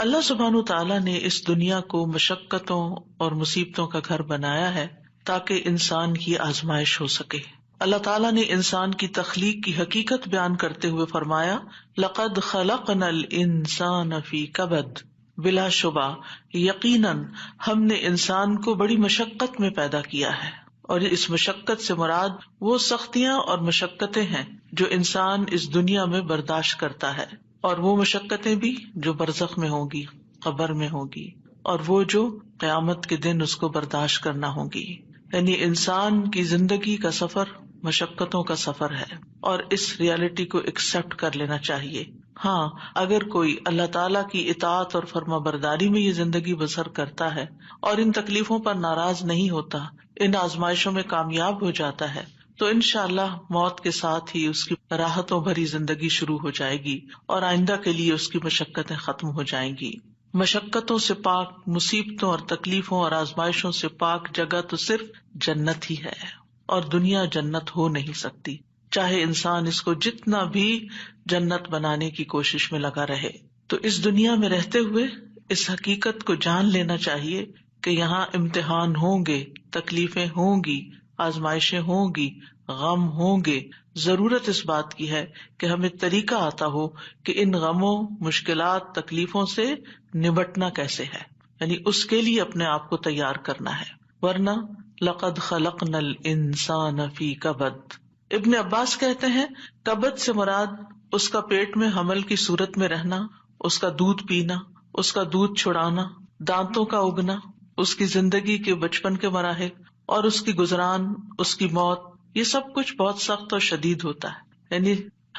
اللہ سبحانہ تعالیٰ نے اس دنیا کو مشقتوں اور مصیبتوں کا گھر بنایا ہے تاکہ انسان کی آزمائش ہو سکے۔ اللہ تعالیٰ نے انسان کی تخلیق کی حقیقت بیان کرتے ہوئے فرمایا، لقد خلقنا الانسان فی کبد، بلا شبہ یقیناً ہم نے انسان کو بڑی مشقت میں پیدا کیا ہے، اور اس مشقت سے مراد وہ سختیاں اور مشقتیں ہیں جو انسان اس دنیا میں برداشت کرتا ہے، اور وہ مشقتیں بھی جو برزخ میں ہوں گی، قبر میں ہوں گی، اور وہ جو قیامت کے دن اس کو برداشت کرنا ہوں گی۔ یعنی انسان کی زندگی کا سفر مشقتوں کا سفر ہے، اور اس ریالٹی کو ایکسپٹ کر لینا چاہیے۔ ہاں، اگر کوئی اللہ تعالیٰ کی اطاعت اور فرما برداری میں یہ زندگی بسر کرتا ہے اور ان تکلیفوں پر ناراض نہیں ہوتا، ان آزمائشوں میں کامیاب ہو جاتا ہے، تو انشاءاللہ موت کے ساتھ ہی اس کی راحتوں بھری زندگی شروع ہو جائے گی اور آئندہ کے لیے اس کی مشقتیں ختم ہو جائیں گی۔ مشقتوں سے پاک، مصیبتوں اور تکلیفوں اور آزمائشوں سے پاک جگہ تو صرف جنت ہی ہے، اور دنیا جنت ہو نہیں سکتی، چاہے انسان اس کو جتنا بھی جنت بنانے کی کوشش میں لگا رہے۔ تو اس دنیا میں رہتے ہوئے اس حقیقت کو جان لینا چاہیے کہ یہاں امتحان ہوں گے، تکلیفیں ہوں گی، آزمائشیں ہوں گی، غم ہوں گے۔ ضرورت اس بات کی ہے کہ ہمیں طریقہ آتا ہو کہ ان غموں، مشکلات، تکلیفوں سے نبٹنا کیسے ہے، یعنی اس کے لیے اپنے آپ کو تیار کرنا ہے، ورنہ لقد خلقنا الانسان فی کبد۔ ابن عباس کہتے ہیں کبد سے مراد اس کا پیٹ میں حمل کی صورت میں رہنا، اس کا دودھ پینا، اس کا دودھ چھڑانا، دانتوں کا اگنا، اس کی زندگی کے بچپن کے مراحل اور اس کی گزران، اس کی موت، یہ سب کچھ بہت سخت اور شدید ہوتا ہے۔ یعنی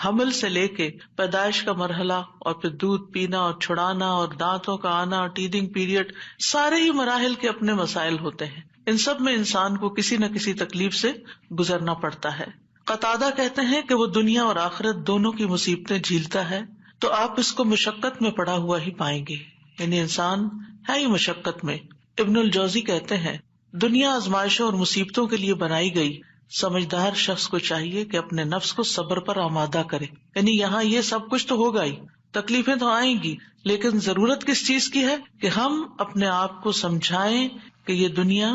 حمل سے لے کے پیدائش کا مرحلہ اور پھر دودھ پینا اور چھڑانا اور دانتوں کا آنا، ٹیدنگ پیریڈ، سارے ہی مراحل کے اپنے مسائل ہوتے ہیں۔ ان سب میں انسان کو کسی نہ کسی تکلیف سے گزرنا پڑتا ہے۔ قتادہ کہتے ہیں کہ وہ دنیا اور آخرت دونوں کی مصیبتیں جھیلتا ہے تو آپ اس کو مشقت میں پڑا ہوا ہی پائیں گے، یعنی انسان ہے ہی مشقت میں۔ ابن الجوزی کہتے ہیں دنیا آزمائشوں اور مصیبتوں کے لیے بنائی گئی، سمجھدار شخص کو چاہیے کہ اپنے نفس کو صبر پر آمادہ کرے۔ یعنی یہاں یہ سب کچھ تو ہوگا ہی، تکلیفیں تو آئیں گی، لیکن ضرورت کس چیز کی ہے کہ ہم اپنے آپ کو سمجھائیں کہ یہ دنیا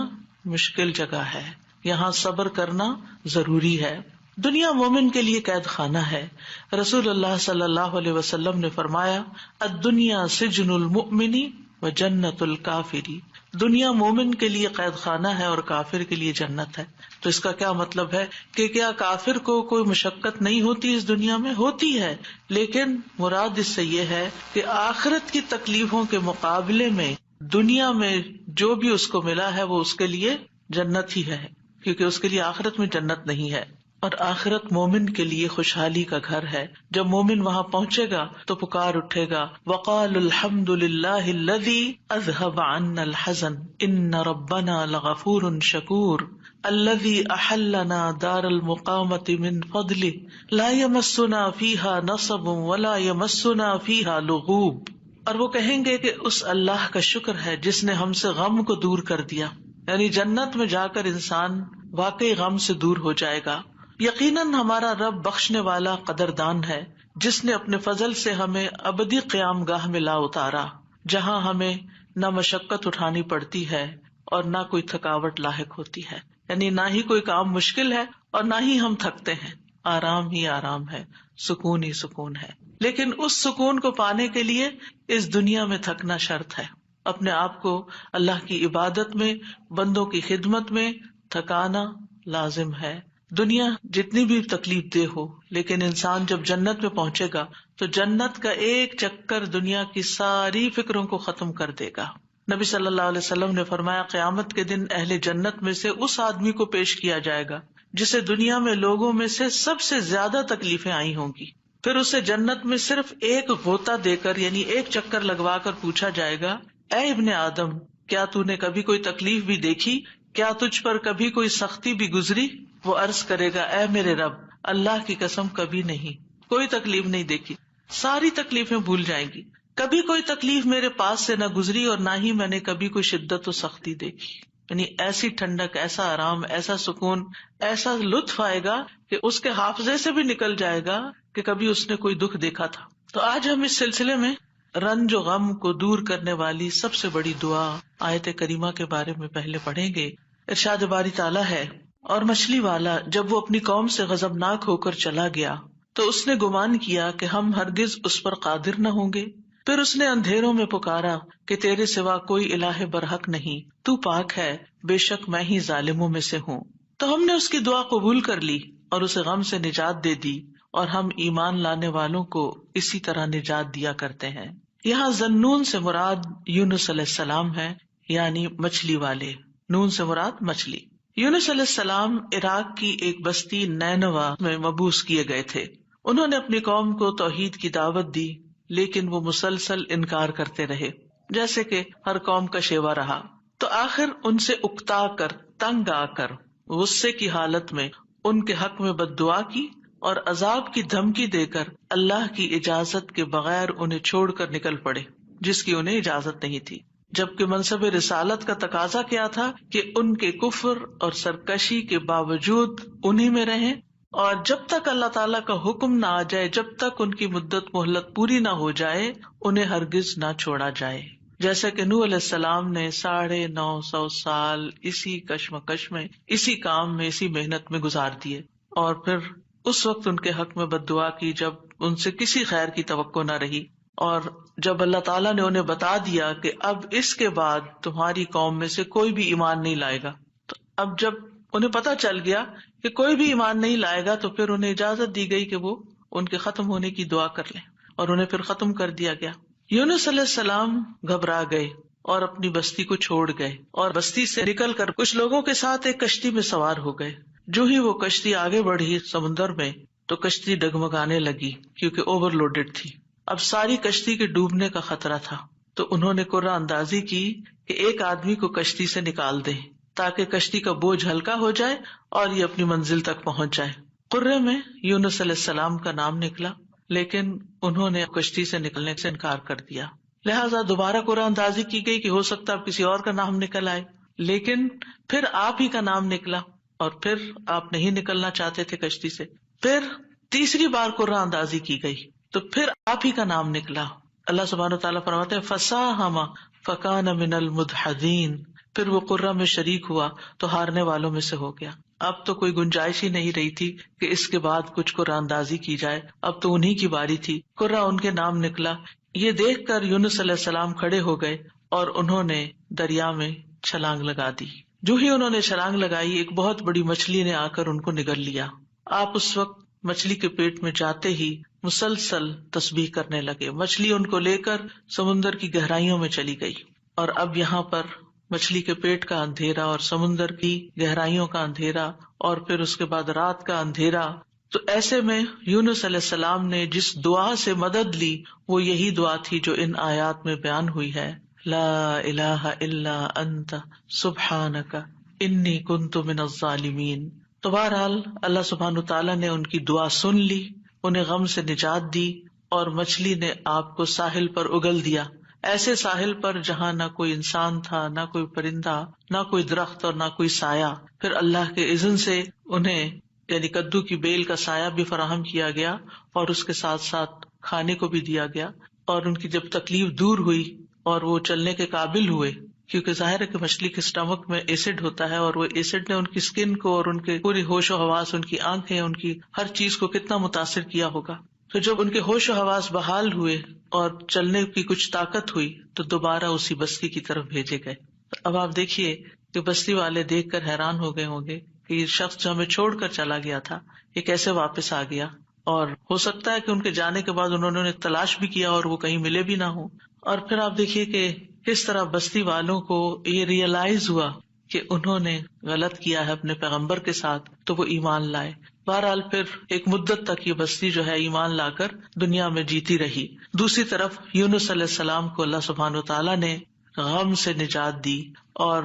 مشکل جگہ ہے، یہاں صبر کرنا ضروری ہے۔ دنیا مومن کے لیے قید خانہ ہے۔ رسول اللہ صلی اللہ علیہ وسلم نے فرمایا، الدنیا سجن المؤمن و جنت الکافری، دنیا مومن کے لیے قید خانہ ہے اور کافر کے لیے جنت ہے۔ تو اس کا کیا مطلب ہے کہ کیا کافر کو کوئی مشقت نہیں ہوتی اس دنیا میں؟ ہوتی ہے، لیکن مراد اس سے یہ ہے کہ آخرت کی تکلیفوں کے مقابلے میں دنیا میں جو بھی اس کو ملا ہے وہ اس کے لیے جنت ہی ہے، کیونکہ اس کے لیے آخرت میں جنت نہیں ہے۔ اور آخرت مومن کے لیے خوشحالی کا گھر ہے۔ جب مومن وہاں پہنچے گا تو پکار اٹھے گا، وقال الحمد للہ الذی اذهب عنا الحزن ان ربنا لغفور شکور الذی احلنا دار المقامۃ من فضلہ لا یمسنا فیہا نصب ولا یمسنا فیہا لغوب۔ اور وہ کہیں گے کہ اس اللہ کا شکر ہے جس نے ہم سے غم کو دور کر دیا، یعنی جنت میں جا کر انسان واقعی غم سے دور ہو جائے گا۔ یقیناً ہمارا رب بخشنے والا قدردان ہے، جس نے اپنے فضل سے ہمیں ابدی قیام گاہ میں لا اتارا، جہاں ہمیں نہ مشقت اٹھانی پڑتی ہے اور نہ کوئی تھکاوٹ لاحق ہوتی ہے، یعنی نہ ہی کوئی کام مشکل ہے اور نہ ہی ہم تھکتے ہیں، آرام ہی آرام ہے، سکون ہی سکون ہے۔ لیکن اس سکون کو پانے کے لیے اس دنیا میں تھکنا شرط ہے، اپنے آپ کو اللہ کی عبادت میں، بندوں کی خدمت میں تھکانا لازم ہے۔ دنیا جتنی بھی تکلیف دہ ہو، لیکن انسان جب جنت میں پہنچے گا تو جنت کا ایک چکر دنیا کی ساری فکروں کو ختم کر دے گا۔ نبی صلی اللہ علیہ وسلم نے فرمایا قیامت کے دن اہل جنت میں سے اس آدمی کو پیش کیا جائے گا جسے دنیا میں لوگوں میں سے سب سے زیادہ تکلیفیں آئی ہوں گی، پھر اسے جنت میں صرف ایک غوطہ دے کر، یعنی ایک چکر لگوا کر پوچھا جائے گا، اے ابن آدم، کیا تو نے کبھی کوئی تکلیف بھی دیکھی؟ کیا تجھ پر کبھی کوئی سختی بھی گزری؟ وہ عرض کرے گا، اے میرے رب، اللہ کی قسم کبھی نہیں، کوئی تکلیف نہیں دیکھی۔ ساری تکلیفیں بھول جائیں گی، کبھی کوئی تکلیف میرے پاس سے نہ گزری اور نہ ہی میں نے کبھی کوئی شدت و سختی دیکھی۔ یعنی ایسی ٹھنڈک، ایسا آرام، ایسا سکون، ایسا لطف آئے گا کہ اس کے حافظے سے بھی نکل جائے گا کہ کبھی اس نے کوئی دکھ دیکھا تھا۔ تو آج ہم اس سلسلے میں رنج و غم کو دور کرنے والی سب سے بڑی دعا آیت کریمہ کے بارے میں پہلے پڑھیں گے. ارشاد باری تعالیٰ ہے، اور مچھلی والا جب وہ اپنی قوم سے غضبناک ہو کر چلا گیا تو اس نے گمان کیا کہ ہم ہرگز اس پر قادر نہ ہوں گے. پھر اس نے اندھیروں میں پکارا کہ تیرے سوا کوئی الہ برحق نہیں، تو پاک ہے، بے شک میں ہی ظالموں میں سے ہوں. تو ہم نے اس کی دعا قبول کر لی اور اسے غم سے نجات دے دی، اور ہم ایمان لانے والوں کو اسی طرح نجات دیا کرتے ہیں. یہاں ذنون سے مراد یونس علیہ السلام ہے، یعنی مچھلی والے. نون سے مراد مچھلی. یونس علیہ السلام عراق کی ایک بستی نینوا میں مبعوث کیے گئے تھے. انہوں نے اپنی قوم کو توحید کی دعوت دی، لیکن وہ مسلسل انکار کرتے رہے، جیسے کہ ہر قوم کا شیوا رہا. تو آخر ان سے اکتا کر، تنگ آ کر، غصے کی حالت میں ان کے حق میں بد دعا کی اور عذاب کی دھمکی دے کر اللہ کی اجازت کے بغیر انہیں چھوڑ کر نکل پڑے، جس کی انہیں اجازت نہیں تھی. جبکہ منصب رسالت کا تقاضا کیا تھا کہ ان کے کفر اور سرکشی کے باوجود انہی میں رہیں، اور جب تک اللہ تعالیٰ کا حکم نہ آ جائے، جب تک ان کی مدت مہلت پوری نہ ہو جائے، انہیں ہرگز نہ چھوڑا جائے. جیسا کہ نوح علیہ السلام نے 950 سال اسی کشمکش میں، اسی کام میں، اسی محنت میں گزار دیے، اور پھر اس وقت ان کے حق میں بد دعا کی جب ان سے کسی خیر کی توقع نہ رہی. اور جب اللہ تعالیٰ نے انہیں بتا دیا کہ اب اس کے بعد تمہاری قوم میں سے کوئی بھی ایمان نہیں لائے گا، تو اب جب انہیں پتہ چل گیا کہ کوئی بھی ایمان نہیں لائے گا، تو پھر انہیں اجازت دی گئی کہ وہ ان کے ختم ہونے کی دعا کر لیں، اور انہیں پھر ختم کر دیا گیا. یونس علیہ السلام گھبرا گئے اور اپنی بستی کو چھوڑ گئے، اور بستی سے نکل کر کچھ لوگوں کے ساتھ ایک کشتی میں سوار ہو گئے. جو ہی وہ کشتی آگے بڑھی سمندر میں، تو کشتی ڈگمگانے لگی کیونکہ اوور لوڈڈ تھی. اب ساری کشتی کے ڈوبنے کا خطرہ تھا، تو انہوں نے قرعہ اندازی کی کہ ایک آدمی کو کشتی سے نکال دیں تاکہ کشتی کا بوجھ ہلکا ہو جائے اور یہ اپنی منزل تک پہنچ جائے. قرعے میں یونس علیہ السلام کا نام نکلا، لیکن انہوں نے کشتی سے نکلنے سے انکار کر دیا. لہٰذا دوبارہ قرعہ اندازی کی گئی کہ ہو سکتا اب کسی اور کا نام نکل آئے، لیکن پھر آپ ہی کا نام نکلا، اور پھر آپ نہیں نکلنا چاہتے تھے کشتی سے. پھر تیسری بار قرعہ اندازی کی گئی تو پھر آپ ہی کا نام نکلا. اللہ سبحانہ وتعالیٰ فرماتے ہیں فَسَاهَمَ فَكَانَ مِنَ الْمُدْحَضِينَ، پھر وہ قرعہ میں شریک ہوا تو ہارنے والوں میں سے ہو گیا. اب تو کوئی گنجائش ہی نہیں رہی تھی کہ اس کے بعد کچھ قرعہ اندازی کی جائے، اب تو انہی کی باری تھی. قرعہ ان کے نام نکلا. یہ دیکھ کر یونس علیہ السلام کھڑے ہو گئے اور انہوں نے دریا میں چھلانگ لگا دی. جو ہی انہوں نے چھلانگ لگائی، ایک بہت بڑی مچھلی نے آ کر ان کو نگل لیا. آپ اس وقت مچھلی کے پیٹ میں جاتے ہی مسلسل تسبیح کرنے لگے. مچھلی ان کو لے کر سمندر کی گہرائیوں میں چلی گئی، اور اب یہاں پر مچھلی کے پیٹ کا اندھیرا اور سمندر کی گہرائیوں کا اندھیرا اور پھر اس کے بعد رات کا اندھیرا. تو ایسے میں یونس علیہ السلام نے جس دعا سے مدد لی وہ یہی دعا تھی جو ان آیات میں بیان ہوئی ہے، لا الہ الا انت سبحانک انی کنت من الظالمین. تو بہرحال اللہ سبحانہ تعالیٰ نے ان کی دعا سن لی، انہیں غم سے نجات دی، اور مچھلی نے آپ کو ساحل پر اگل دیا، ایسے ساحل پر جہاں نہ کوئی انسان تھا، نہ کوئی پرندہ، نہ کوئی درخت اور نہ کوئی سایہ. پھر اللہ کے اذن سے انہیں یعنی کدو کی بیل کا سایہ بھی فراہم کیا گیا اور اس کے ساتھ ساتھ کھانے کو بھی دیا گیا. اور ان کی جب تکلیف دور ہوئی اور وہ چلنے کے قابل ہوئے، کیونکہ ظاہر ہے کہ مچھلی کے اسٹمک میں ایسڈ ہوتا ہے، اور وہ ایسڈ نے ان کی اسکن کو اور ان کے پوری ہوش و حواس، ان کی آنکھیں، ان کی ہر چیز کو کتنا متاثر کیا ہوگا. تو جب ان کے ہوش و حواس بحال ہوئے اور چلنے کی کچھ طاقت ہوئی تو دوبارہ اسی بستی کی طرف بھیجے گئے. اب آپ دیکھیے کہ بستی والے دیکھ کر حیران ہو گئے ہوں گے کہ یہ شخص جو ہمیں چھوڑ کر چلا گیا تھا یہ کیسے واپس آ گیا، اور ہو سکتا ہے کہ ان کے جانے کے بعد انہوں نے تلاش بھی کیا اور وہ کہیں ملے بھی نہ ہوں. اور پھر آپ دیکھیے کہ کس طرح بستی والوں کو یہ ریئلائز ہوا کہ انہوں نے غلط کیا ہے اپنے پیغمبر کے ساتھ، تو وہ ایمان لائے. بہرحال پھر ایک مدت تک یہ بستی جو ہے ایمان لا کر دنیا میں جیتی رہی. دوسری طرف یونس علیہ السلام کو اللہ سبحانہ وتعالیٰ نے غم سے نجات دی، اور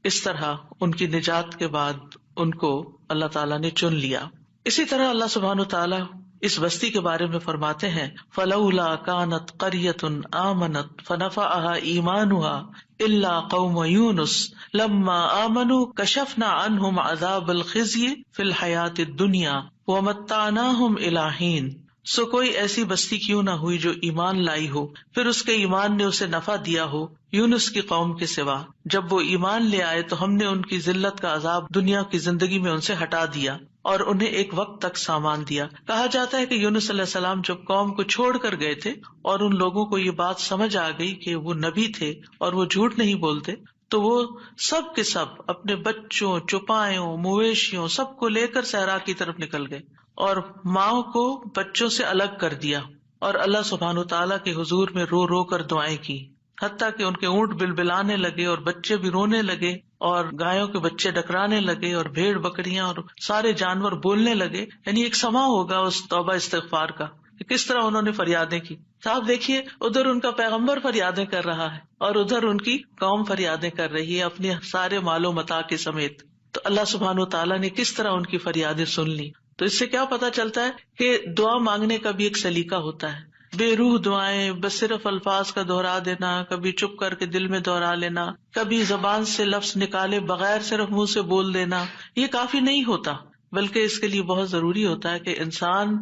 اس طرح ان کی نجات کے بعد ان کو اللہ تعالیٰ نے چن لیا. اسی طرح اللہ سبحانہ وتعالیٰ اس بستی کے بارے میں فرماتے ہیں فَلَوْلَا كَانَتْ قَرْيَةٌ آمَنَتْ فَنَفَعَهَا إِيمَانُهَا إِلَّا قَوْمَ يُونُسَ لَمَّا آمَنُوا كَشَفْنَا عَنْهُمْ عَذَابَ الْخِزْيِ فِي الْحَيَاةِ الدُّنْيَا وَمَتَّعْنَاهُمْ إِلَىٰ حِينٍ سو کوئی ایسی بستی کیوں نہ ہوئی جو ایمان لائی ہو، پھر اس کے ایمان نے اسے نفع دیا ہو یونس کی قوم کے سوا۔ جب وہ ایمان لے آئے تو ہم نے ان کی ذلت کا عذاب دنیا کی زندگی میں ان سے ہٹا دیا اور انہیں ایک وقت تک سامان دیا۔ کہا جاتا ہے کہ یونس علیہ السلام جب قوم کو چھوڑ کر گئے تھے اور ان لوگوں کو یہ بات سمجھ آ گئی کہ وہ نبی تھے اور وہ جھوٹ نہیں بولتے، تو وہ سب کے سب اپنے بچوں، چوپایوں، مویشیوں سب کو لے کر صحرا کی طرف نکل گئے اور ماں کو بچوں سے الگ کر دیا، اور اللہ سبحانہ تعالیٰ کے حضور میں رو رو کر دعائیں کی، حتیٰ کہ ان کے اونٹ بلبلانے لگے اور بچے بھی رونے لگے اور گایوں کے بچے ڈکرانے لگے اور بھیڑ بکریاں اور سارے جانور بولنے لگے۔ یعنی ایک سما ہوگا اس توبہ استغفار کا کہ کس طرح انہوں نے فریادیں کی۔ تو آپ دیکھیے ادھر ان کا پیغمبر فریادیں کر رہا ہے اور ادھر ان کی قوم فریادیں کر رہی ہے اپنے سارے مال و متاع کے سمیت۔ تو اللہ سبحانہ تعالیٰ نے کس طرح ان کی فریادیں سن لی۔ تو اس سے کیا پتا چلتا ہے کہ دعا مانگنے کا بھی ایک سلیقہ ہوتا ہے۔ بے روح دعائیں، بس صرف الفاظ کا دہرا دینا، کبھی چپ کر کے دل میں دہرا لینا، کبھی زبان سے لفظ نکالے بغیر صرف منہ سے بول دینا، یہ کافی نہیں ہوتا، بلکہ اس کے لیے بہت ضروری ہوتا ہے کہ انسان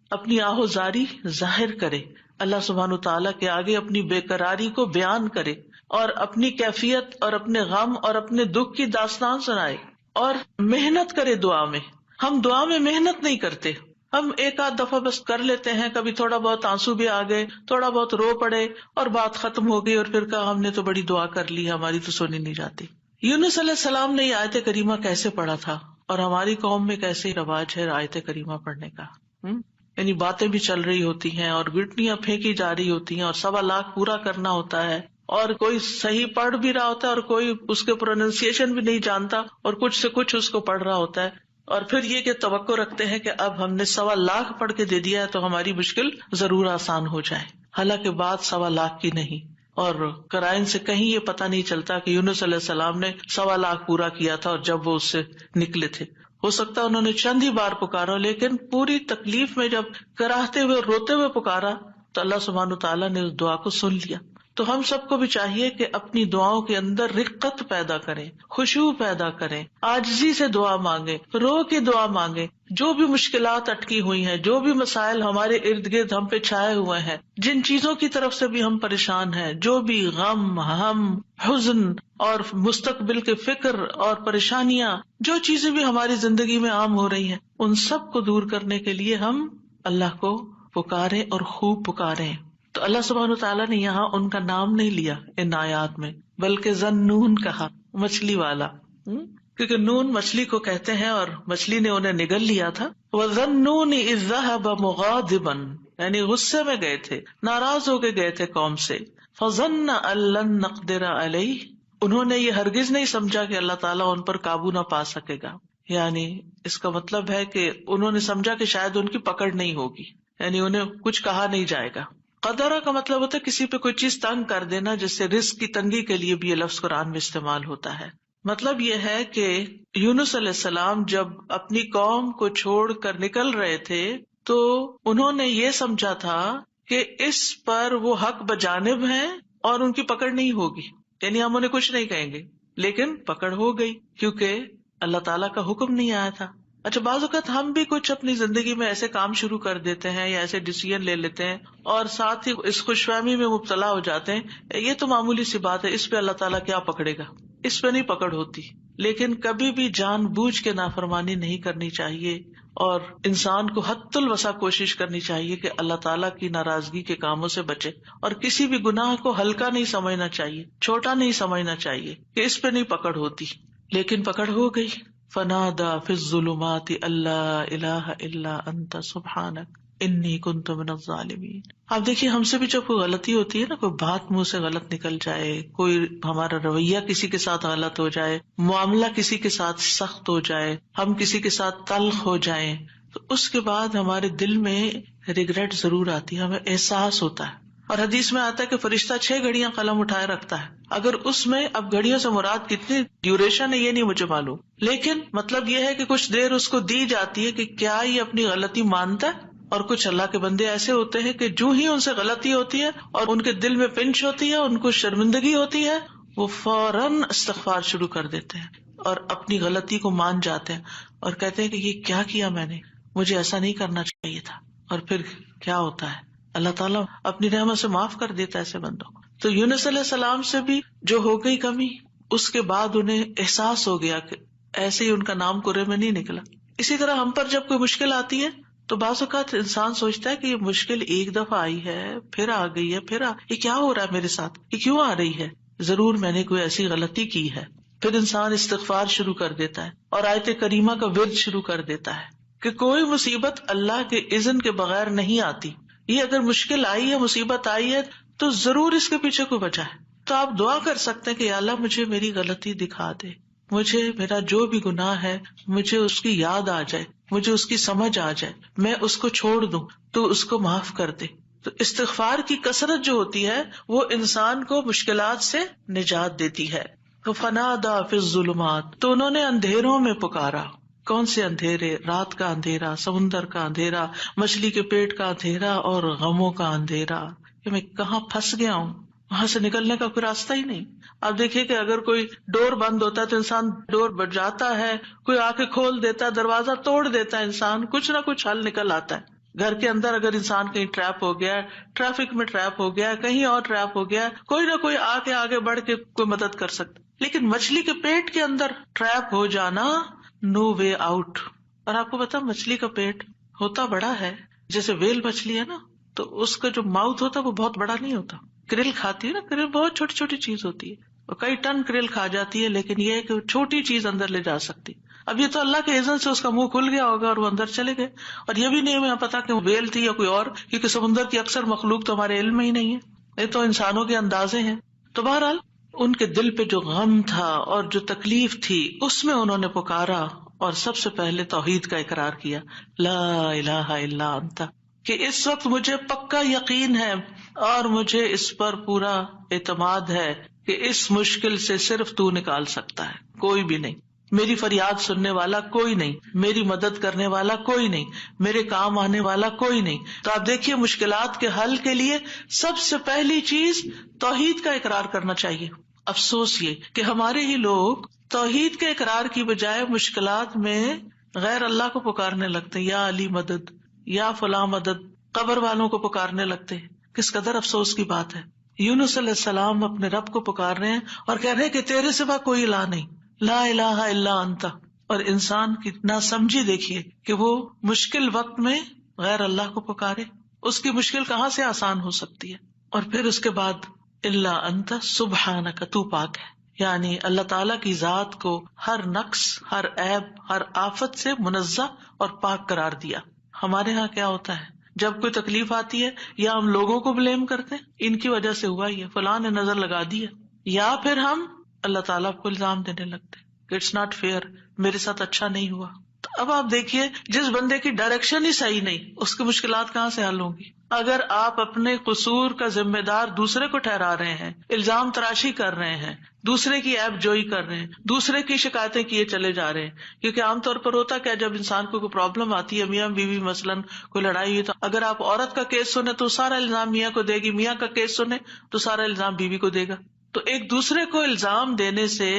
اپنی آہوزاری ظاہر کرے، اللہ سبحانہ تعالیٰ کے آگے اپنی بے قراری کو بیان کرے اور اپنی کیفیت اور اپنے غم اور اپنے دکھ کی داستان سنائے اور محنت کرے دعا میں۔ ہم دعا میں محنت نہیں کرتے، ہم ایک آدھ دفعہ بس کر لیتے ہیں، کبھی تھوڑا بہت آنسو بھی آ گئے، تھوڑا بہت رو پڑے اور بات ختم ہو گئی اور پھر کہا ہم نے تو بڑی دعا کر لی، ہماری تو سنی نہیں جاتی۔ یونس علیہ السلام نے یہ آیت کریمہ کیسے پڑھا تھا اور ہماری قوم میں کیسے رواج ہے آیت کریمہ پڑھنے کا؟ یعنی باتیں بھی چل رہی ہوتی ہیں اور گٹنیاں پھینکی جا رہی ہوتی ہیں اور 1.25 لاکھ پورا کرنا ہوتا ہے اور کوئی صحیح پڑھ بھی رہا ہوتا ہے اور کوئی اس کے پروننسیشن بھی نہیں جانتا اور کچھ سے کچھ اس کو پڑھ رہا ہوتا ہے، اور پھر یہ کہ توقع رکھتے ہیں کہ اب ہم نے 1.25 لاکھ پڑھ کے دے دیا ہے تو ہماری مشکل ضرور آسان ہو جائے، حالانکہ بات 1.25 لاکھ کی نہیں۔ اور قرائن سے کہیں یہ پتہ نہیں چلتا کہ یونس علیہ السلام نے 1.25 لاکھ پورا کیا تھا اور جب وہ اس سے نکلے تھے، ہو سکتا ہے انہوں نے چند ہی بار پکارا، لیکن پوری تکلیف میں جب کراہتے ہوئے روتے ہوئے پکارا تو اللہ سبحانہ تعالیٰ نے اس دعا کو سن لیا۔ تو ہم سب کو بھی چاہیے کہ اپنی دعاؤں کے اندر رقت پیدا کریں، خشوع پیدا کریں، عاجزی سے دعا مانگیں، رو کے دعا مانگیں۔ جو بھی مشکلات اٹکی ہوئی ہیں، جو بھی مسائل ہمارے ارد گرد ہم پہ چھائے ہوئے ہیں، جن چیزوں کی طرف سے بھی ہم پریشان ہیں، جو بھی غم، ہم، حزن اور مستقبل کے فکر اور پریشانیاں، جو چیزیں بھی ہماری زندگی میں عام ہو رہی ہیں، ان سب کو دور کرنے کے لیے ہم اللہ کو پکاریں اور خوب پکاریں۔ تو اللہ سبحانہ تعالیٰ نے یہاں ان کا نام نہیں لیا ان آیات میں، بلکہ ذنون کہا، مچھلی والا، کیونکہ نون مچھلی کو کہتے ہیں اور مچھلی نے انہیں نگل لیا تھا۔ وَذَنُّونِ إِذْ ذَهَبَ مُغَاضِبًا، یعنی غصے میں گئے تھے، ناراض ہو کے گئے تھے قوم سے۔ فَظَنَّ أَن لَّن نَّقْدِرَ عَلَيْهِ، انہوں نے یہ ہرگز نہیں سمجھا کہ اللہ تعالیٰ ان پر قابو نہ پا سکے گا، یعنی اس کا مطلب ہے کہ انہوں نے سمجھا کہ شاید ان کی پکڑ نہیں ہوگی، یعنی انہیں کچھ کہا نہیں جائے گا۔ قدرہ کا مطلب ہوتا ہے کسی پہ کوئی چیز تنگ کر دینا، جس سے رزق کی تنگی کے لیے بھی یہ لفظ قرآن میں استعمال ہوتا ہے۔ مطلب یہ ہے کہ یونس علیہ السلام جب اپنی قوم کو چھوڑ کر نکل رہے تھے تو انہوں نے یہ سمجھا تھا کہ اس پر وہ حق بجانب ہیں اور ان کی پکڑ نہیں ہوگی، یعنی ہم انہیں کچھ نہیں کہیں گے، لیکن پکڑ ہو گئی کیونکہ اللہ تعالیٰ کا حکم نہیں آیا تھا۔ اچھا، بعض اوقات ہم بھی کچھ اپنی زندگی میں ایسے کام شروع کر دیتے ہیں یا ایسے ڈیسیژن لے لیتے ہیں اور ساتھ ہی اس خوش فہمی میں مبتلا ہو جاتے ہیں، یہ تو معمولی سی بات ہے، اس پہ اللہ تعالیٰ کیا پکڑے گا، اس پہ نہیں پکڑ ہوتی۔ لیکن کبھی بھی جان بوجھ کے نافرمانی نہیں کرنی چاہیے اور انسان کو حد الوسع کوشش کرنی چاہیے کہ اللہ تعالیٰ کی ناراضگی کے کاموں سے بچے، اور کسی بھی گناہ کو ہلکا نہیں سمجھنا چاہیے، چھوٹا نہیں سمجھنا چاہیے کہ اس پہ نہیں پکڑ ہوتی، لیکن پکڑ ہو گئی۔ فنادى في الظلمات ألا إله إلا أنت سبحانك إني كنت من الظالمين۔ اب دیکھیے ہم سے بھی جب کوئی غلطی ہوتی ہے نا، کوئی بات منہ سے غلط نکل جائے، کوئی ہمارا رویہ کسی کے ساتھ غلط ہو جائے، معاملہ کسی کے ساتھ سخت ہو جائے، ہم کسی کے ساتھ تلخ ہو جائیں، تو اس کے بعد ہمارے دل میں ریگریٹ ضرور آتی ہے، ہمیں احساس ہوتا ہے، اور حدیث میں آتا ہے کہ فرشتہ 6 گھڑیاں قلم اٹھائے رکھتا ہے۔ اگر اس میں، اب گھڑیوں سے مراد کتنی ڈیوریشن ہے یہ نہیں مجھے معلوم، لیکن مطلب یہ ہے کہ کچھ دیر اس کو دی جاتی ہے کہ کیا یہ اپنی غلطی مانتا ہے۔ اور کچھ اللہ کے بندے ایسے ہوتے ہیں کہ جو ہی ان سے غلطی ہوتی ہے اور ان کے دل میں پنچ ہوتی ہے، ان کو شرمندگی ہوتی ہے، وہ فوراً استغفار شروع کر دیتے ہیں اور اپنی غلطی کو مان جاتے ہیں اور کہتے ہیں کہ یہ کیا کیا میں نے، مجھے ایسا نہیں کرنا چاہیے تھا۔ اور پھر کیا ہوتا ہے، اللہ تعالیٰ اپنی رحمت سے معاف کر دیتا ہے ایسے بندوں کو. تو یونس علیہ السلام سے بھی جو ہو گئی کمی، اس کے بعد انہیں احساس ہو گیا کہ ایسے ہی ان کا نام کرے میں نہیں نکلا. اسی طرح ہم پر جب کوئی مشکل آتی ہے تو بعض اوقات انسان سوچتا ہے کہ یہ مشکل ایک دفعہ آئی ہے پھر آ گئی ہے، یہ کیا ہو رہا ہے میرے ساتھ، یہ کیوں آ رہی ہے، ضرور میں نے کوئی ایسی غلطی کی ہے. پھر انسان استغفار شروع کر دیتا ہے اور آیت کریمہ کا ورد شروع کر دیتا ہے کہ کوئی مصیبت اللہ کے اذن کے بغیر نہیں آتی. یہ اگر مشکل آئی ہے، مصیبت آئی ہے، تو ضرور اس کے پیچھے کوئی وجہ ہے. تو آپ دعا کر سکتے ہیں کہ یا اللہ مجھے میری غلطی دکھا دے، مجھے میرا جو بھی گناہ ہے مجھے اس کی یاد آ جائے، مجھے اس کی سمجھ آ جائے، میں اس کو چھوڑ دوں، تو اس کو معاف کر دے. تو استغفار کی کثرت جو ہوتی ہے وہ انسان کو مشکلات سے نجات دیتی ہے. فنادیٰ فی الظلمات، تو انہوں نے اندھیروں میں پکارا. کون سے اندھیرے؟ رات کا اندھیرا، سمندر کا اندھیرا، مچھلی کے پیٹ کا اندھیرا اور غموں کا اندھیرا کہ میں کہاں پھنس گیا ہوں، وہاں سے نکلنے کا کوئی راستہ ہی نہیں. آپ دیکھیے کہ اگر کوئی ڈور بند ہوتا ہے تو انسان ڈور بجاتا ہے، کوئی آ کے کھول دیتا ہے، دروازہ توڑ دیتا ہے، انسان کچھ نہ کچھ حل نکل آتا ہے. گھر کے اندر اگر انسان کہیں ٹریپ ہو گیا، ٹریفک میں ٹریپ ہو گیا، کہیں اور ٹریپ ہو گیا، کوئی نہ کوئی آ کے آگے بڑھ کے کوئی مدد کر سکتا. لیکن مچھلی کے پیٹ کے اندر ٹریپ ہو جانا، نو وے آؤٹ. اور آپ کو پتا مچھلی کا پیٹ ہوتا بڑا ہے، جیسے ویل مچھلی ہے نا، تو اس کا جو ماؤتھ ہوتا ہے وہ بہت بڑا نہیں ہوتا. کرل کھاتی ہے نا، کرل بہت چھوٹی چھوٹی چیز ہوتی ہے، اور کئی ٹن کرل کھا جاتی ہے، لیکن یہ ہے کہ چھوٹی چیز اندر لے جا سکتی. اب یہ تو اللہ کے اذن سے اس کا منہ کھل گیا ہوگا اور وہ اندر چلے گئے، اور یہ بھی نہیں ہمیں پتا کہ وہ ویل تھی یا کوئی اور، کیونکہ سمندر کی اکثر مخلوق تو ہمارے علم میں ہی نہیں ہے، یہ تو انسانوں کے اندازے ہیں. تو بہرحال ان کے دل پہ جو غم تھا اور جو تکلیف تھی اس میں انہوں نے پکارا اور سب سے پہلے توحید کا اقرار کیا، لا الہ الا انت، کہ اس وقت مجھے پکا یقین ہے اور مجھے اس پر پورا اعتماد ہے کہ اس مشکل سے صرف تو نکال سکتا ہے، کوئی بھی نہیں. میری فریاد سننے والا کوئی نہیں، میری مدد کرنے والا کوئی نہیں، میرے کام آنے والا کوئی نہیں. تو آپ دیکھیے مشکلات کے حل کے لیے سب سے پہلی چیز توحید کا اقرار کرنا چاہیے. افسوس یہ کہ ہمارے ہی لوگ توحید کے اقرار کی بجائے مشکلات میں غیر اللہ کو پکارنے لگتے ہیں، یا علی مدد، یا فلاں مدد، قبر والوں کو پکارنے لگتے ہیں. کس قدر افسوس کی بات ہے. یونس علیہ السلام اپنے رب کو پکار رہے ہیں اور کہہ رہے ہیں کہ تیرے سوا کوئی الہ نہیں، لا الہ الا انت. اور انسان کی ناسمجھی دیکھیے کہ وہ مشکل وقت میں غیر اللہ کو پکارے، اس کی مشکل کہاں سے آسان ہو سکتی ہے. اور پھر اس کے بعد الا انت سبحانک، تو پاک ہے، یعنی اللہ تعالیٰ کی ذات کو ہر نقص، ہر عیب، ہر آفت سے منزہ اور پاک قرار دیا. ہمارے ہاں کیا ہوتا ہے، جب کوئی تکلیف آتی ہے یا ہم لوگوں کو بلیم کرتے ہیں، ان کی وجہ سے ہوا یہ، فلاں نے نظر لگا دی ہے، یا پھر ہم اللہ تعالیٰ کو الزام دینے لگتے کہ اٹس ناٹ فیئر، میرے ساتھ اچھا نہیں ہوا. تو اب آپ دیکھیے جس بندے کی ڈائریکشن ہی صحیح نہیں، اس کی مشکلات کہاں سے حل ہوں گی. اگر آپ اپنے قصور کا ذمہ دار دوسرے کو ٹھہرا رہے ہیں، الزام تراشی کر رہے ہیں، دوسرے کی عیب جوئی کر رہے ہیں، دوسرے کی شکایتیں کیے چلے جا رہے ہیں. کیونکہ عام طور پر ہوتا کیا، جب انسان کو کوئی پرابلم آتی ہے، میاں بیوی مثلاً کوئی لڑائی ہوئی، تو اگر آپ عورت کا کیس سنیں تو سارا الزام میاں کو دے گی، میاں کا کیس سنیں تو سارا الزام بیوی کو دے گا. تو ایک دوسرے کو الزام دینے سے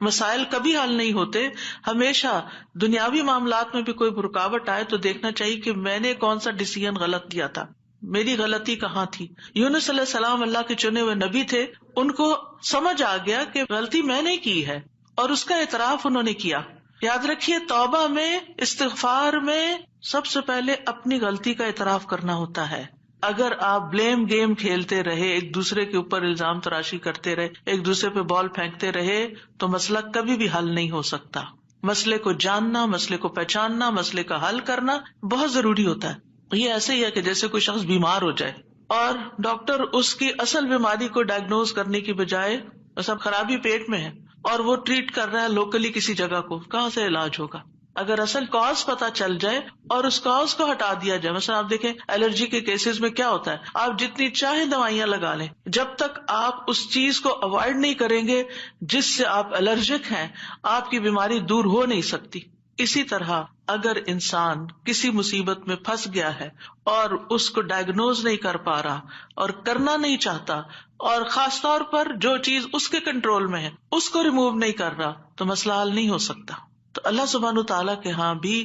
مسائل کبھی حل نہیں ہوتے. ہمیشہ دنیاوی معاملات میں بھی کوئی رکاوٹ آئے تو دیکھنا چاہیے کہ میں نے کون سا ڈیسیژن غلط لیا تھا، میری غلطی کہاں تھی. یونس علیہ السلام اللہ کے چنے ہوئے نبی تھے، ان کو سمجھ آ گیا کہ غلطی میں نے کی ہے اور اس کا اعتراف انہوں نے کیا. یاد رکھیے توبہ میں، استغفار میں سب سے پہلے اپنی غلطی کا اعتراف کرنا ہوتا ہے. اگر آپ بلیم گیم کھیلتے رہے، ایک دوسرے کے اوپر الزام تراشی کرتے رہے، ایک دوسرے پہ بال پھینکتے رہے، تو مسئلہ کبھی بھی حل نہیں ہو سکتا. مسئلے کو جاننا، مسئلے کو پہچاننا، مسئلے کا حل کرنا بہت ضروری ہوتا ہے. یہ ایسے ہی ہے کہ جیسے کوئی شخص بیمار ہو جائے اور ڈاکٹر اس کی اصل بیماری کو ڈائگنوز کرنے کی بجائے سب خرابی پیٹ میں ہے اور وہ ٹریٹ کر رہا ہے لوکلی کسی جگہ کو، کہاں سے علاج ہوگا؟ اگر اصل کاز پتا چل جائے اور اس کاز کو ہٹا دیا جائے. مثلا آپ دیکھیں الرجی کے کیسز میں کیا ہوتا ہے، آپ جتنی چاہیں دوائیاں لگا لیں، جب تک آپ اس چیز کو اوائڈ نہیں کریں گے جس سے آپ الرجک ہیں، آپ کی بیماری دور ہو نہیں سکتی. اسی طرح اگر انسان کسی مصیبت میں پھنس گیا ہے اور اس کو ڈائگنوز نہیں کر پا رہا اور کرنا نہیں چاہتا، اور خاص طور پر جو چیز اس کے کنٹرول میں ہے اس کو ریموو نہیں کر رہا، تو مسئلہ حل نہیں ہو سکتا. تو اللہ سبحانہ تعالیٰ کے ہاں بھی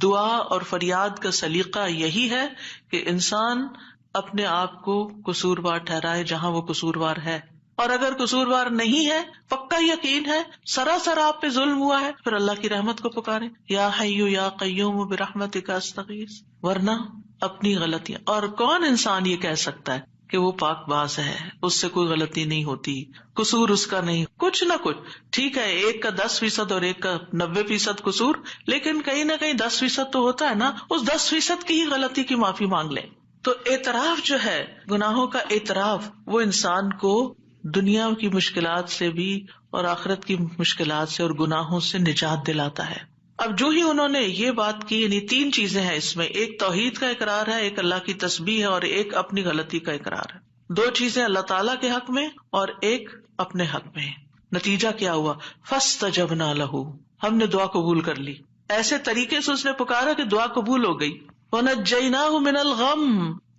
دعا اور فریاد کا سلیقہ یہی ہے کہ انسان اپنے آپ کو قصوروار ٹھہرائے جہاں وہ قصوروار ہے، اور اگر قصوروار نہیں ہے، پکا یقین ہے سراسر آپ پہ ظلم ہوا ہے، پھر اللہ کی رحمت کو پکارے، یا حی یا قیوم برحمتک استغیث، ورنہ اپنی غلطیاں، اور کون انسان یہ کہہ سکتا ہے کہ وہ پاک باز ہے، اس سے کوئی غلطی نہیں ہوتی، قصور اس کا نہیں، کچھ نہ کچھ، ٹھیک ہے ایک کا 10% اور ایک کا 90% قصور، لیکن کہیں نہ کہیں 10% تو ہوتا ہے نا، اس 10% کی ہی غلطی کی معافی مانگ لیں۔ تو اعتراف جو ہے، گناہوں کا اعتراف، وہ انسان کو دنیا کی مشکلات سے بھی اور آخرت کی مشکلات سے اور گناہوں سے نجات دلاتا ہے۔ اب جو ہی انہوں نے یہ بات کی، یعنی 3 چیزیں ہیں اس میں، ایک توحید کا اقرار ہے، ایک اللہ کی تسبیح ہے، اور ایک اپنی غلطی کا اقرار ہے۔ 2 چیزیں اللہ تعالیٰ کے حق میں اور ایک اپنے حق میں۔ نتیجہ کیا ہوا؟ فاستجبنا لہ، ہم نے دعا قبول کر لی، ایسے طریقے سے اس نے پکارا کہ دعا قبول ہو گئی۔ ونجیناہ من الغم،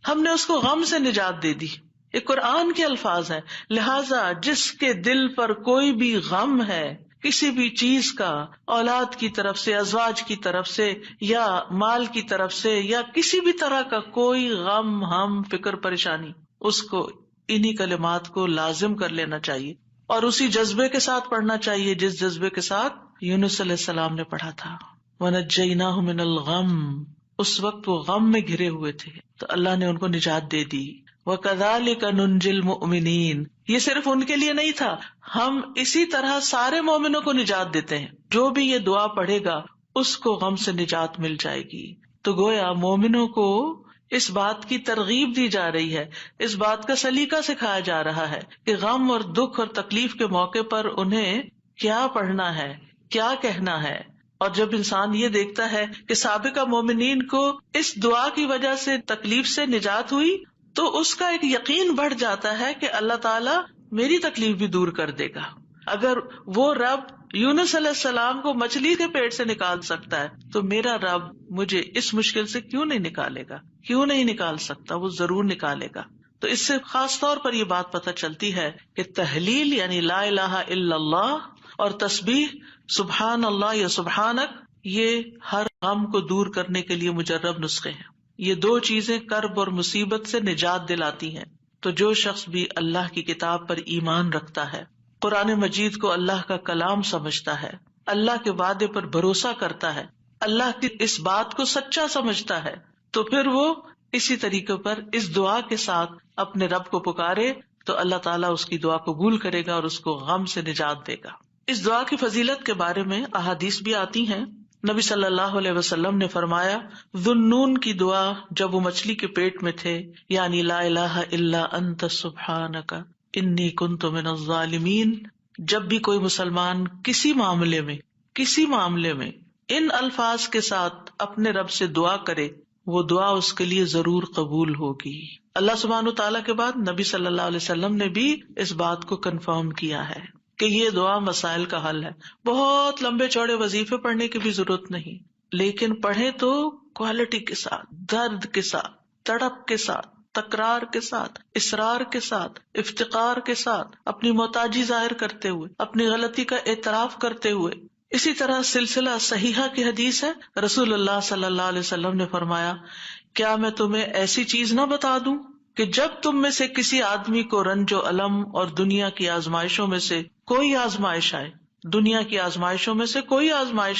ہم نے اس کو غم سے نجات دے دی۔ یہ قرآن کے الفاظ ہیں، لہذا جس کے دل پر کوئی بھی غم ہے کسی بھی چیز کا، اولاد کی طرف سے، ازواج کی طرف سے، یا مال کی طرف سے، یا کسی بھی طرح کا کوئی غم، ہم، فکر، پریشانی، اس کو انہی کلمات کو لازم کر لینا چاہیے اور اسی جذبے کے ساتھ پڑھنا چاہیے جس جذبے کے ساتھ یونس علیہ السلام نے پڑھا تھا، وَنَجَّيْنَاهُ مِنَ الْغَمِّ، اس وقت وہ غم میں گھرے ہوئے تھے تو اللہ نے ان کو نجات دے دی۔ وَكَذَلِكَ نُنْجِي الْمُؤْمِنِينَ، یہ صرف ان کے لیے نہیں تھا، ہم اسی طرح سارے مومنوں کو نجات دیتے ہیں، جو بھی یہ دعا پڑھے گا اس کو غم سے نجات مل جائے گی۔ تو گویا مومنوں کو اس بات کی ترغیب دی جا رہی ہے، اس بات کا سلیقہ سکھایا جا رہا ہے کہ غم اور دکھ اور تکلیف کے موقع پر انہیں کیا پڑھنا ہے، کیا کہنا ہے۔ اور جب انسان یہ دیکھتا ہے کہ سابقہ مومنین کو اس دعا کی وجہ سے تکلیف سے نجات ہوئی تو اس کا ایک یقین بڑھ جاتا ہے کہ اللہ تعالیٰ میری تکلیف بھی دور کر دے گا۔ اگر وہ رب یونس علیہ السلام کو مچھلی کے پیٹ سے نکال سکتا ہے تو میرا رب مجھے اس مشکل سے کیوں نہیں نکالے گا، کیوں نہیں نکال سکتا، وہ ضرور نکالے گا۔ تو اس سے خاص طور پر یہ بات پتہ چلتی ہے کہ تحلیل یعنی لا الہ الا اللہ اور تسبیح سبحان اللہ یا سبحانک، یہ ہر غم کو دور کرنے کے لیے مجرب نسخے ہیں۔ یہ 2 چیزیں کرب اور مصیبت سے نجات دلاتی ہیں۔ تو جو شخص بھی اللہ کی کتاب پر ایمان رکھتا ہے، قرآن مجید کو اللہ کا کلام سمجھتا ہے، اللہ کے وعدے پر بھروسہ کرتا ہے، اللہ کی اس بات کو سچا سمجھتا ہے، تو پھر وہ اسی طریقے پر اس دعا کے ساتھ اپنے رب کو پکارے تو اللہ تعالیٰ اس کی دعا قبول کرے گا اور اس کو غم سے نجات دے گا۔ اس دعا کی فضیلت کے بارے میں احادیث بھی آتی ہیں۔ نبی صلی اللہ علیہ وسلم نے فرمایا، ذُنُّون کی دعا جب وہ مچھلی کے پیٹ میں تھے، یعنی لا الہ الا انت سبحانک انی کنت من الظالمین، جب بھی کوئی مسلمان کسی معاملے میں ان الفاظ کے ساتھ اپنے رب سے دعا کرے، وہ دعا اس کے لیے ضرور قبول ہوگی۔ اللہ سبحانہ تعالیٰ کے بعد نبی صلی اللہ علیہ وسلم نے بھی اس بات کو کنفرم کیا ہے کہ یہ دعا مسائل کا حل ہے۔ بہت لمبے چوڑے وظیفے پڑھنے کی بھی ضرورت نہیں، لیکن پڑھے تو کوالٹی کے ساتھ، درد کے ساتھ، تڑپ کے ساتھ، تکرار کے ساتھ، اصرار کے ساتھ، افتقار کے ساتھ، اپنی محتاجی ظاہر کرتے ہوئے، اپنی غلطی کا اعتراف کرتے ہوئے۔ اسی طرح سلسلہ صحیحہ کی حدیث ہے، رسول اللہ صلی اللہ علیہ وسلم نے فرمایا، کیا میں تمہیں ایسی چیز نہ بتا دوں کہ جب تم میں سے کسی آدمی کو رنج و الم اور دنیا کی آزمائشوں میں سے کوئی آزمائش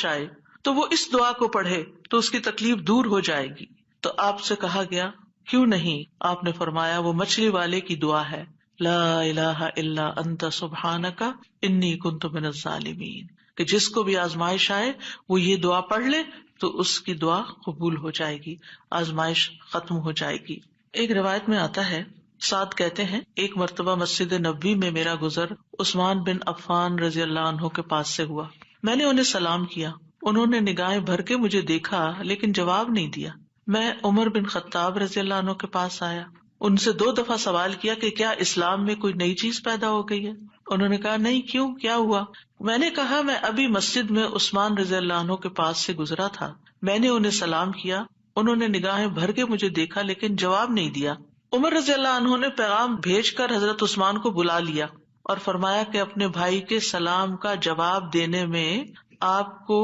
آئے تو وہ اس دعا کو پڑھے تو اس کی تکلیف دور ہو جائے گی۔ تو آپ سے کہا گیا کیوں نہیں؟ آپ نے فرمایا وہ مچھلی والے کی دعا ہے، لا الہ الا انت سبحانک انی کنت من الظالمین، کہ جس کو بھی آزمائش آئے وہ یہ دعا پڑھ لے تو اس کی دعا قبول ہو جائے گی، آزمائش ختم ہو جائے گی۔ ایک روایت میں آتا ہے، سعد کہتے ہیں، ایک مرتبہ مسجد نبوی میں میرا گزر عثمان بن عفان رضی اللہ عنہ کے پاس سے ہوا۔ میں نے انہیں سلام کیا، انہوں نے نگاہیں بھر کے مجھے دیکھا لیکن جواب نہیں دیا۔ میں عمر بن خطاب رضی اللہ عنہ کے پاس آیا، ان سے 2 دفعہ سوال کیا کہ کیا اسلام میں کوئی نئی چیز پیدا ہو گئی ہے؟ انہوں نے کہا نہیں، کیوں، کیا ہوا؟ میں نے کہا میں ابھی مسجد میں عثمان رضی اللہ عنہ کے پاس سے گزرا تھا، میں نے انہیں سلام کیا، انہوں نے نگاہیں بھر کے مجھے دیکھا لیکن جواب نہیں دیا۔ عمر رضی اللہ عنہ نے پیغام بھیج کر حضرت عثمان کو بلا لیا اور فرمایا کہ اپنے بھائی کے سلام کا جواب دینے میں آپ کو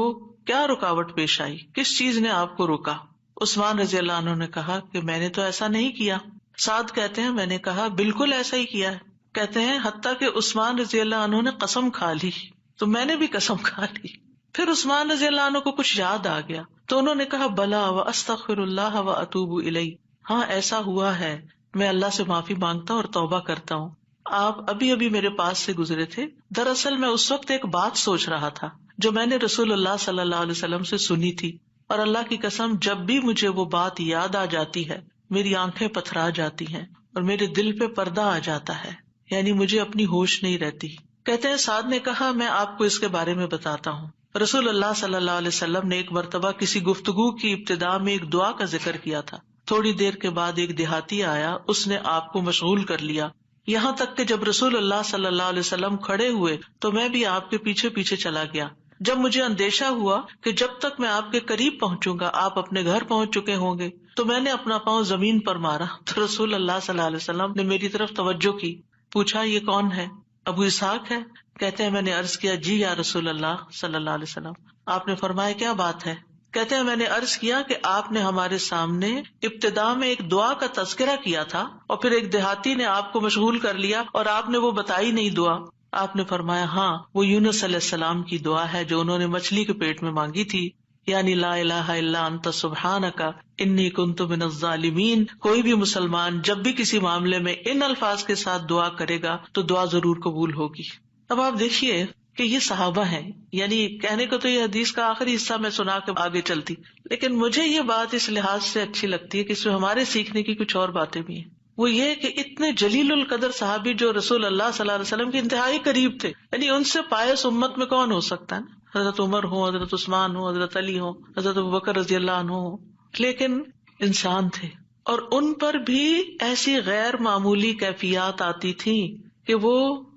کیا رکاوٹ پیش آئی؟ کس چیز نے آپ کو روکا؟ عثمان رضی اللہ عنہ نے کہا کہ میں نے تو ایسا نہیں کیا. سعد کہتے ہیں میں نے کہا بالکل ایسا ہی کیا ہے. کہتے ہیں حتیٰ کہ عثمان رضی اللہ عنہ نے قسم کھا لی تو میں نے بھی قسم کھا لی. پھر عثمان رضی اللہ عنہ کو کچھ یاد آ گیا تو انہوں نے کہا بلا واستغفر اللہ واتوب الیہ، ہاں ایسا ہوا ہے، میں اللہ سے معافی مانگتا ہوں اور توبہ کرتا ہوں. آپ ابھی ابھی میرے پاس سے گزرے تھے، دراصل میں اس وقت ایک بات سوچ رہا تھا جو میں نے رسول اللہ صلی اللہ علیہ وسلم سے سنی تھی، اور اللہ کی قسم جب بھی مجھے وہ بات یاد آ جاتی ہے میری آنکھیں پتھرا جاتی ہیں اور میرے دل پہ پردہ آ جاتا ہے، یعنی مجھے اپنی ہوش نہیں رہتی. کہتے ہیں سعد نے کہا میں آپ کو اس کے بارے میں بتاتا ہوں. رسول اللہ صلی اللہ علیہ وسلم نے ایک مرتبہ کسی گفتگو کی ابتدا میں ایک دعا کا ذکر کیا تھا. تھوڑی دیر کے بعد ایک دیہاتی آیا، اس نے آپ کو مشغول کر لیا، یہاں تک کہ جب رسول اللہ صلی اللہ علیہ وسلم کھڑے ہوئے تو میں بھی آپ کے پیچھے پیچھے چلا گیا. جب مجھے اندیشہ ہوا کہ جب تک میں آپ کے قریب پہنچوں گا آپ اپنے گھر پہنچ چکے ہوں گے تو میں نے اپنا پاؤں زمین پر مارا تو رسول اللہ صلی اللہ علیہ وسلم نے میری طرف توجہ کی. پوچھا یہ کون ہے؟ ابو اسحاق ہے. کہتے ہیں میں نے عرض کیا جی یا رسول اللہ صلی اللہ علیہ وسلم. آپ نے فرمایا کیا بات ہے؟ کہتے ہیں میں نے عرض کیا کہ آپ نے ہمارے سامنے ابتدا میں ایک دعا کا تذکرہ کیا تھا اور پھر ایک دیہاتی نے آپ کو مشغول کر لیا اور آپ نے وہ بتائی نہیں دعا. آپ نے فرمایا ہاں وہ یونس علیہ السلام کی دعا ہے جو انہوں نے مچھلی کے پیٹ میں مانگی تھی، یعنی لا الہ الا انت سبحانک انی کنت من الظالمین. کوئی بھی مسلمان جب بھی کسی معاملے میں ان الفاظ کے ساتھ دعا کرے گا تو دعا ضرور قبول ہوگی. اب آپ دیکھیے کہ یہ صحابہ ہیں، یعنی کہنے کو تو یہ حدیث کا آخری حصہ میں سنا کے آگے چلتی، لیکن مجھے یہ بات اس لحاظ سے اچھی لگتی ہے کہ اس میں ہمارے سیکھنے کی کچھ اور باتیں بھی ہیں. وہ یہ کہ اتنے جلیل القدر صحابی جو رسول اللہ صلی اللہ علیہ وسلم کے انتہائی قریب تھے، یعنی ان سے پائس امت میں کون ہو سکتا ہے نا؟ حضرت عمر ہو، حضرت عثمان ہو، حضرت علی ہو، حضرت ابوبکر رضی اللہ عنہ ہو، لیکن انسان تھے اور ان پر بھی ایسی غیر معمولی کیفیات آتی تھیں کہ وہ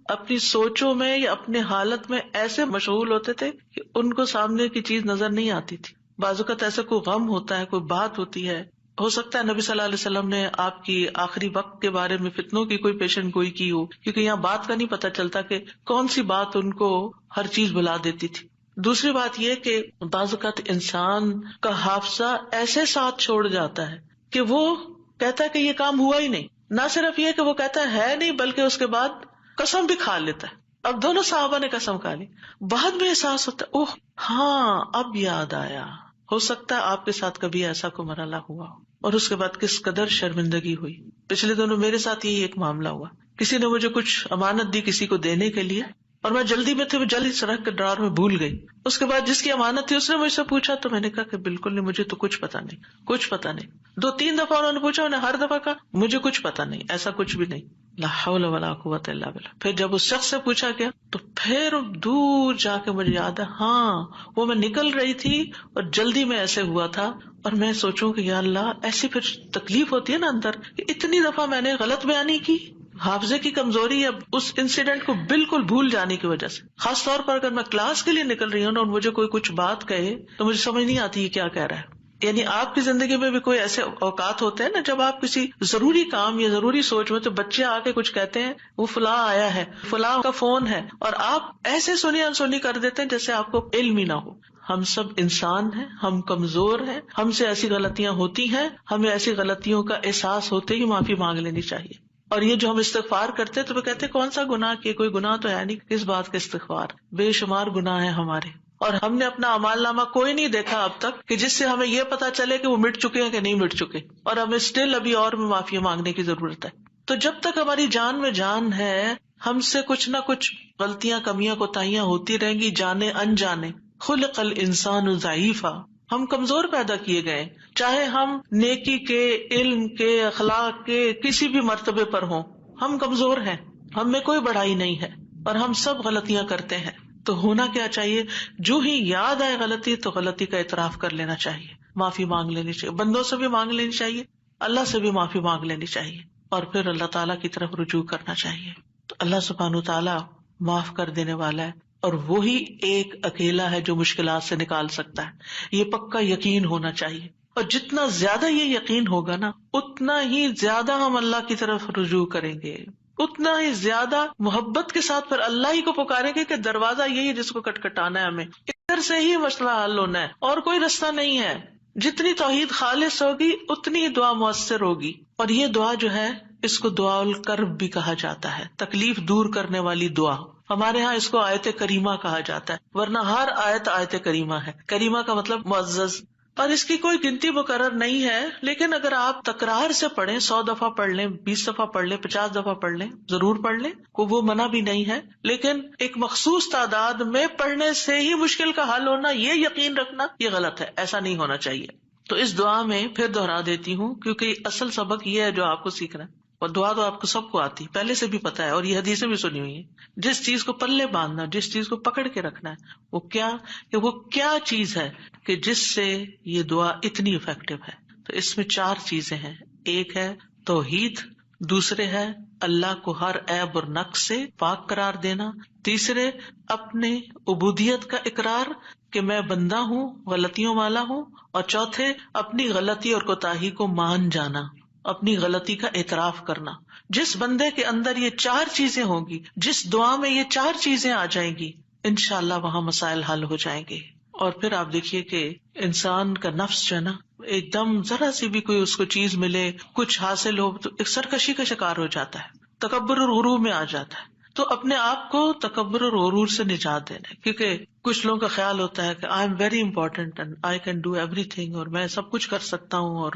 اپنی سوچوں میں یا اپنے حالت میں ایسے مشغول ہوتے تھے کہ ان کو سامنے کی چیز نظر نہیں آتی تھی. بعض اوقات ایسا کوئی غم ہوتا ہے، کوئی بات ہوتی ہے، ہو سکتا ہے نبی صلی اللہ علیہ وسلم نے آپ کی آخری وقت کے بارے میں فتنوں کی کوئی پیشن گوئی کی ہو، کیونکہ یہاں بات کا نہیں پتا چلتا کہ کون سی بات ان کو ہر چیز بلا دیتی تھی. دوسری بات یہ کہ بعض اوقات انسان کا حافظہ ایسے ساتھ چھوڑ جاتا ہے کہ وہ کہتا ہے کہ یہ کام ہوا ہی نہیں. نہ صرف یہ کہ وہ کہتا ہے نہیں بلکہ اس کے بعد قسم بھی کھا لیتا ہے. اب دونوں صحابہ نے قسم کھا لی، بعد میں احساس ہوتا ہے اوہ ہاں اب یاد آیا. ہو سکتا ہے آپ کے ساتھ کبھی ایسا کوئی مرحلہ ہوا ہو اور اس کے بعد کس قدر شرمندگی ہوئی. پچھلے دنوں میرے ساتھ یہی ایک معاملہ ہوا. کسی نے مجھے کچھ امانت دی کسی کو دینے کے لیے اور میں جلدی میں تھی، میں جلدی سے رکھ کے ڈرار میں بھول گئی. اس کے بعد جس کی امانت تھی اس نے مجھ سے پوچھا تو میں نے کہا کہ بالکل نہیں، مجھے تو کچھ پتا نہیں، کچھ پتا نہیں. 2-3 دفعہ انہوں نے پوچھا، انہیں ہر دفعہ کہا مجھے کچھ پتا نہیں، ایسا کچھ بھی نہیں. لا حول ولا قوت الا باللہ. پھر جب اس شخص سے پوچھا گیا تو پھر دور جا کے مجھے یاد ہے ہاں وہ میں نکل رہی تھی اور جلدی میں ایسے ہوا تھا. اور میں سوچوں کہ یا اللہ ایسی پھر تکلیف ہوتی ہے نا اندر کہ اتنی دفعہ میں نے غلط بیانی کی، حافظے کی کمزوری یا اس انسیڈنٹ کو بالکل بھول جانے کی وجہ سے. خاص طور پر اگر میں کلاس کے لیے نکل رہی ہوں اور مجھے کوئی کچھ بات کہے تو مجھے سمجھ نہیں آتی یہ کیا کہہ رہا ہے. یعنی آپ کی زندگی میں بھی کوئی ایسے اوقات ہوتے ہیں نا جب آپ کسی ضروری کام یا ضروری سوچ میں تو بچے آ کے کچھ کہتے ہیں وہ فلاں آیا ہے، فلاں کا فون ہے، اور آپ ایسے سنی انسنی کر دیتے ہیں جیسے آپ کو علم ہی نہ ہو. ہم سب انسان ہیں، ہم کمزور ہیں، ہم سے ایسی غلطیاں ہوتی ہیں، ہمیں ایسی غلطیوں کا احساس ہوتے ہی معافی مانگ لینی چاہیے. اور یہ جو ہم استغفار کرتے تو وہ کہتے کون سا گناہ کیے، کوئی گناہ تو ہے نہیں، کس بات کا استغفار، بے شمار گناہ ہیں ہمارے. اور ہم نے اپنا اعمال نامہ کوئی نہیں دیکھا اب تک کہ جس سے ہمیں یہ پتا چلے کہ وہ مٹ چکے ہیں کہ نہیں مٹ چکے، اور ہمیں اسٹل ابھی اور بھی معافی مانگنے کی ضرورت ہے. تو جب تک ہماری جان میں جان ہے ہم سے کچھ نہ کچھ غلطیاں، کمیاں، کوتاہیاں ہوتی رہیں گی، جانے انجانے. خلق الانسان ضعیفا، ہم کمزور پیدا کیے گئے، چاہے ہم نیکی کے، علم کے، اخلاق کے کسی بھی مرتبے پر ہوں، ہم کمزور ہیں، ہم میں کوئی بڑائی نہیں ہے اور ہم سب غلطیاں کرتے ہیں. تو ہونا کیا چاہیے، جو ہی یاد آئے غلطی تو غلطی کا اعتراف کر لینا چاہیے، معافی مانگ لینی چاہیے، بندوں سے بھی مانگ لینی چاہیے، اللہ سے بھی معافی مانگ لینی چاہیے، اور پھر اللہ تعالیٰ کی طرف رجوع کرنا چاہیے. تو اللہ سبحانہ وتعالیٰ معاف کر دینے والا ہے اور وہی ایک اکیلا ہے جو مشکلات سے نکال سکتا ہے. یہ پکا یقین ہونا چاہیے، اور جتنا زیادہ یہ یقین ہوگا نا اتنا ہی زیادہ ہم اللہ کی طرف رجوع کریں گے، اتنا ہی زیادہ محبت کے ساتھ پھر اللہ ہی کو پکاریں گے کہ دروازہ یہی جس کو کٹکھٹانا ہے ہمیں. پھر سے ہی مسئلہ حل ہونا ہے اور کوئی رستہ نہیں ہے. جتنی توحید خالص ہوگی اتنی ہی دعا مؤثر ہوگی. اور یہ دعا جو ہے اس کو دعا الکرب بھی کہا جاتا ہے، تکلیف دور کرنے والی دعا. ہمارے ہاں اس کو آیت کریمہ کہا جاتا ہے، ورنہ ہر آیت کریمہ ہے. کریمہ کا مطلب معزز. اور اس کی کوئی گنتی مقرر نہیں ہے، لیکن اگر آپ تکرار سے پڑھیں، 100 دفعہ پڑھ لیں، 20 دفعہ پڑھ لیں، 50 دفعہ پڑھ لیں، ضرور پڑھ لیں، کو وہ منع بھی نہیں ہے. لیکن ایک مخصوص تعداد میں پڑھنے سے ہی مشکل کا حل ہونا، یہ یقین رکھنا یہ غلط ہے، ایسا نہیں ہونا چاہیے. تو اس دعا میں پھر دوہرا دیتی ہوں، کیونکہ اصل سبق یہ ہے جو آپ کو سیکھنا ہے. اور دعا تو آپ کو سب کو آتی، پہلے سے بھی پتا ہے، اور یہ حدیثیں بھی سنی ہوئی ہیں. جس چیز کو پلے باندھنا، جس چیز کو پکڑ کے رکھنا ہے، وہ کیا چیز ہے کہ جس سے یہ دعا اتنی افیکٹو ہے. تو اس میں 4 چیزیں ہیں. ایک ہے توحید، دوسرے ہے اللہ کو ہر عیب اور نقص سے پاک قرار دینا، تیسرے اپنے عبودیت کا اقرار کہ میں بندہ ہوں، غلطیوں والا ہوں، اور چوتھے اپنی غلطی اور کوتاہی کو مان جانا، اپنی غلطی کا اعتراف کرنا. جس بندے کے اندر یہ 4 چیزیں ہوں گی، جس دعا میں یہ 4 چیزیں آ جائیں گی، انشاءاللہ وہاں مسائل حل ہو جائیں گے. اور پھر آپ دیکھیے کہ انسان کا نفس جو ہے نا، ایک دم ذرا سی بھی کوئی اس کو چیز ملے، کچھ حاصل ہو تو ایک سرکشی کا شکار ہو جاتا ہے، تکبر اور غرور میں آ جاتا ہے. تو اپنے آپ کو تکبر اور غرور سے نجات دینا ہے. کیونکہ کچھ لوگوں کا خیال ہوتا ہے کہ I am very important and I can do every thing, اور میں سب کچھ کر سکتا ہوں، اور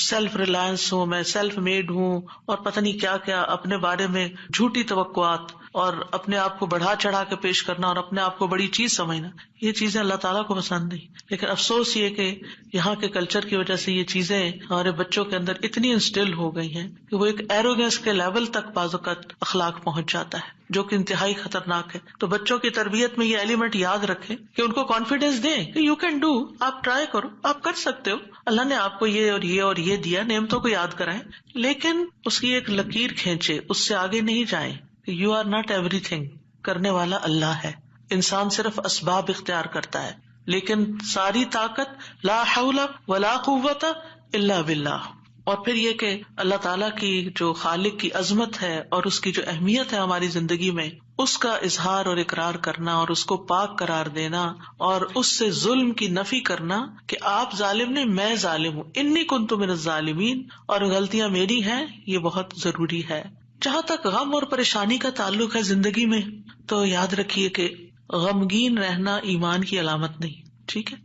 سیلف ریلائنس ہوں، میں سیلف میڈ ہوں، اور پتہ نہیں کیا کیا اپنے بارے میں جھوٹی توقعات، اور اپنے آپ کو بڑھا چڑھا کے پیش کرنا، اور اپنے آپ کو بڑی چیز سمجھنا. یہ چیزیں اللہ تعالیٰ کو پسند نہیں. لیکن افسوس یہ کہ یہاں کے کلچر کی وجہ سے یہ چیزیں ہمارے بچوں کے اندر اتنی انسٹل ہو گئی ہیں کہ وہ ایک ایروگنس کے لیول تک بعض اوقات اخلاق پہنچ جاتا ہے، جو کہ انتہائی خطرناک ہے. تو بچوں کی تربیت میں یہ ایلیمنٹ یاد رکھیں کہ ان کو کانفیڈینس دیں کہ یو کین ڈو، آپ ٹرائی کرو، آپ کر سکتے ہو، اللہ نے آپ کو یہ اور یہ اور یہ دیا، نعمتوں کو یاد کرائیں، لیکن اس کی ایک لکیر کھینچے، اس سے آگے نہیں جائیں. You are not everything, کرنے والا اللہ ہے. انسان صرف اسباب اختیار کرتا ہے، لیکن ساری طاقت لا حول ولا قوت الا باللہ. اور پھر یہ کہ اللہ تعالیٰ کی جو خالق کی عظمت ہے اور اس کی جو اہمیت ہے ہماری زندگی میں، اس کا اظہار اور اقرار کرنا، اور اس کو پاک قرار دینا، اور اس سے ظلم کی نفی کرنا کہ آپ ظالم نہیں، میں ظالم ہوں، انی کنت من الظالمین، اور غلطیاں میری ہیں، یہ بہت ضروری ہے. جہاں تک غم اور پریشانی کا تعلق ہے زندگی میں، تو یاد رکھیے کہ غمگین رہنا ایمان کی علامت نہیں. ٹھیک ہے،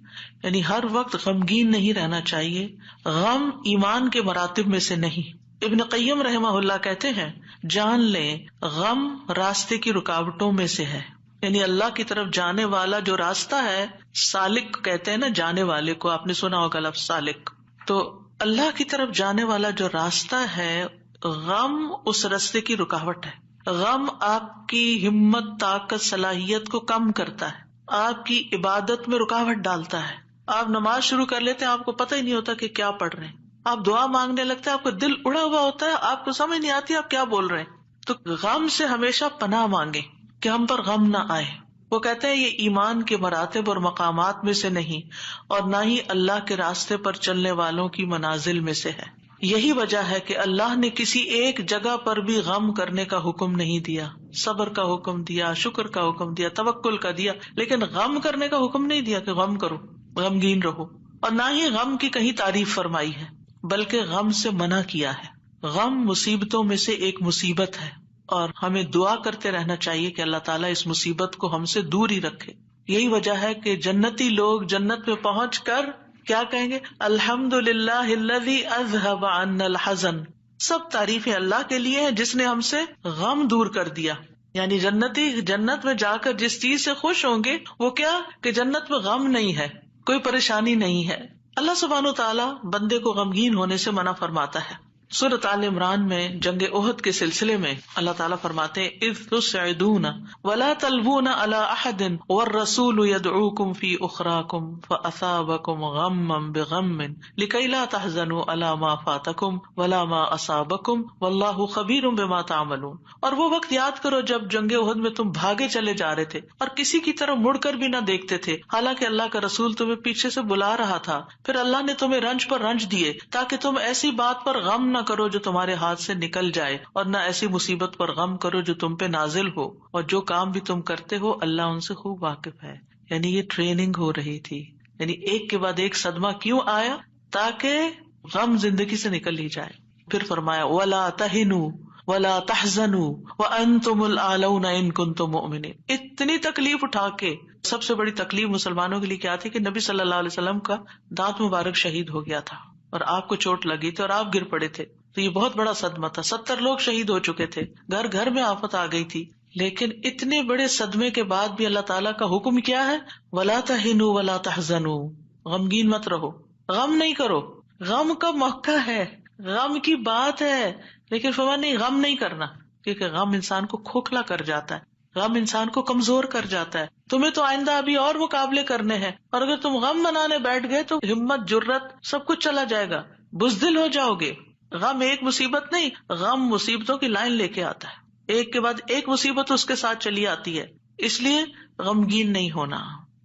یعنی ہر وقت غمگین نہیں رہنا چاہیے. غم ایمان کے مراتب میں سے نہیں. ابن قیم رحمہ اللہ کہتے ہیں، جان لیں غم راستے کی رکاوٹوں میں سے ہے. یعنی اللہ کی طرف جانے والا جو راستہ ہے، سالک کہتے ہیں نا جانے والے کو، آپ نے سنا ہوگا لفظ سالک. تو اللہ کی طرف جانے والا جو راستہ ہے، غم اس راستے کی رکاوٹ ہے. غم آپ کی ہمت، طاقت، صلاحیت کو کم کرتا ہے، آپ کی عبادت میں رکاوٹ ڈالتا ہے. آپ نماز شروع کر لیتے ہیں، آپ کو پتہ ہی نہیں ہوتا کہ کیا پڑھ رہے ہیں. آپ دعا مانگنے لگتے ہیں، آپ کا دل اڑا ہوا ہوتا ہے، آپ کو سمجھ نہیں آتی آپ کیا بول رہے ہیں. تو غم سے ہمیشہ پناہ مانگے کہ ہم پر غم نہ آئے. وہ کہتے ہیں یہ ایمان کے مراتب اور مقامات میں سے نہیں، اور نہ ہی اللہ کے راستے پر چلنے والوں کی منازل میں سے ہے. یہی وجہ ہے کہ اللہ نے کسی ایک جگہ پر بھی غم کرنے کا حکم نہیں دیا. صبر کا حکم دیا، شکر کا حکم دیا، توکل کا دیا، لیکن غم کرنے کا حکم نہیں دیا کہ غم کرو، غمگین رہو. اور نہ ہی غم کی کہیں تعریف فرمائی ہے، بلکہ غم سے منع کیا ہے. غم مصیبتوں میں سے ایک مصیبت ہے، اور ہمیں دعا کرتے رہنا چاہیے کہ اللہ تعالیٰ اس مصیبت کو ہم سے دور ہی رکھے. یہی وجہ ہے کہ جنتی لوگ جنت میں پہنچ کر کیا کہیں گے؟ الحمدللہ الذی اذہب عنا الحزن. سب تعریفیں اللہ کے لیے ہیں جس نے ہم سے غم دور کر دیا. یعنی جنتی جنت میں جا کر جس چیز سے خوش ہوں گے وہ کیا کہ جنت میں غم نہیں ہے، کوئی پریشانی نہیں ہے. اللہ سبحانہ و تعالیٰ بندے کو غمگین ہونے سے منع فرماتا ہے. سورۃ آل عمران میں جنگ احد کے سلسلے میں اللہ تعالیٰ فرماتے ہیں اذ تسعدون ولا تلوون علی احد والرسول يدعوكم في اخراكم فاصابكم غما بغم لكي لا تحزنوا على ما فاتكم ولا ما اصابكم والله خبير بما تعملون. اور وہ وقت یاد کرو جب جنگ احد میں تم بھاگے چلے جا رہے تھے اور کسی کی طرف مڑ کر بھی نہ دیکھتے تھے، حالانکہ اللہ کا رسول تمہیں پیچھے سے بلا رہا تھا. پھر اللہ نے تمہیں رنج پر رنج دیے تاکہ تم ایسی بات پر غم نہ کرو جو تمہارے ہاتھ سے نکل جائے، اور نہ ایسی مصیبت پر غم کرو جو تم پہ نازل ہو، اور جو کام بھی تم کرتے ہو اللہ ان سے خوب واقف ہے. یعنی یہ ٹریننگ ہو رہی تھی. یعنی ایک کے بعد ایک صدمہ کیوں آیا؟ تاکہ غم زندگی سے نکل ہی جائے. پھر فرمایا وَلَا تَهِنُوا وَلَا تَحْزَنُوا وَأَنْتُمُ الْأَعْلَوْنَ إِن كُنتُم مُؤْمِنِينَ. اتنی تکلیف اٹھا کے سب سے بڑی تکلیف مسلمانوں کے لیے کیا تھی کہ نبی صلی اللہ علیہ وسلم کا دانت مبارک شہید ہو گیا تھا اور آپ کو چوٹ لگی تھی اور آپ گر پڑے تھے. تو یہ بہت بڑا صدمہ تھا. 70 لوگ شہید ہو چکے تھے, گھر گھر میں آفت آ گئی تھی. لیکن اتنے بڑے صدمے کے بعد بھی اللہ تعالیٰ کا حکم کیا ہے؟ وَلَا تَهِنُوا وَلَا تَحْزَنُوا. غمگین مت رہو, غم نہیں کرو. غم کا موقع ہے, غم کی بات ہے, لیکن فرمایا نہیں, غم نہیں کرنا, کیونکہ غم انسان کو کھوکھلا کر جاتا ہے, غم انسان کو کمزور کر جاتا ہے. تمہیں تو آئندہ ابھی اور مقابلے کرنے ہیں, اور اگر تم غم منانے بیٹھ گئے تو ہمت جرت سب کچھ چلا جائے گا, بزدل ہو جاؤ گے. غم ایک مصیبت نہیں, غم مصیبتوں کی لائن لے کے آتا ہے, ایک کے بعد ایک مصیبت اس کے ساتھ چلی آتی ہے. اس لیے غمگین نہیں ہونا.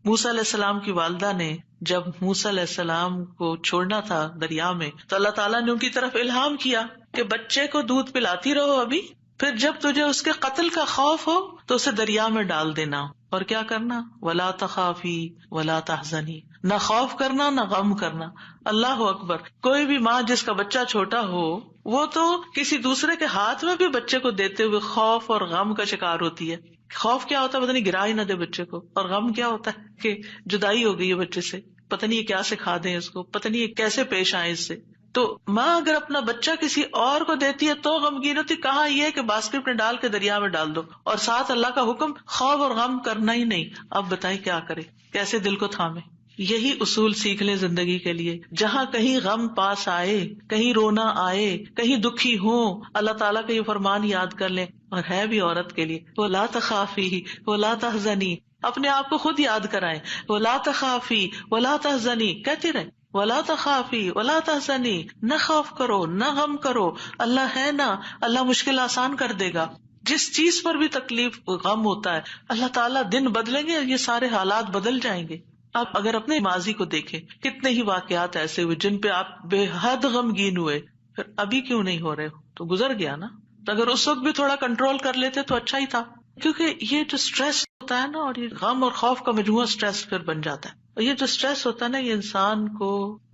موسیٰ علیہ السلام کی والدہ نے جب موسیٰ علیہ السلام کو چھوڑنا تھا دریا میں, تو اللہ تعالیٰ نے ان کی طرف الہام کیا کہ بچے کو دودھ پلاتی رہو ابھی, پھر جب تجھے اس کے قتل کا خوف ہو تو اسے دریا میں ڈال دینا. اور کیا کرنا؟ وَلَا تَخَافِي وَلَا تَحْزَنِي. نہ خوف کرنا نہ غم کرنا. اللہ اکبر. کوئی بھی ماں جس کا بچہ چھوٹا ہو وہ تو کسی دوسرے کے ہاتھ میں بھی بچے کو دیتے ہوئے خوف اور غم کا شکار ہوتی ہے. خوف کیا ہوتا ہے؟ پتہ نہیں گرا ہی نہ دے بچے کو. اور غم کیا ہوتا ہے کہ جدائی ہو گئی ہے بچے سے, پتہ نہیں یہ کیا سکھا دیں اس کو, پتہ نہیں یہ کیسے پیش آئے اس سے. تو ماں اگر اپنا بچہ کسی اور کو دیتی ہے تو غمگین ہوتی, کہاں یہ کہ باسکٹ میں ڈال کے دریا میں ڈال دو, اور ساتھ اللہ کا حکم خوف اور غم کرنا ہی نہیں. اب بتائیں کیا کرے, کیسے دل کو تھامے. یہی اصول سیکھ لیں زندگی کے لیے. جہاں کہیں غم پاس آئے, کہیں رونا آئے, کہیں دکھی ہوں, اللہ تعالیٰ کا یہ فرمان یاد کر لیں. اور ہے بھی عورت کے لیے, وَلَا تَخَافِي وَلَا تَحْزَنِي. اپنے آپ کو خود یاد کرائیں, وَلَا تَخَافِي وَلَا تَحْزَنِي کہتے رہے, وَلَا تَخَافِي وَلَا تَحْزَنِي. نہ خوف کرو نہ غم کرو, اللہ ہے نا, اللہ مشکل آسان کر دے گا. جس چیز پر بھی تکلیف غم ہوتا ہے اللہ تعالیٰ دن بدلیں گے, یہ سارے حالات بدل جائیں گے. آپ اگر اپنے ماضی کو دیکھیں, کتنے ہی واقعات ایسے ہوئے جن پہ آپ بے حد غمگین ہوئے, پھر ابھی کیوں نہیں ہو رہے ہو؟ تو گزر گیا نا. تو اگر اس وقت بھی تھوڑا کنٹرول کر لیتے تو اچھا ہی تھا. کیونکہ یہ جو اسٹریس ہوتا ہے نا, اور یہ غم اور خوف کا مجموعہ اسٹریس پھر بن جاتا ہے. اور یہ جو اسٹریس ہوتا ہے نا, یہ انسان کو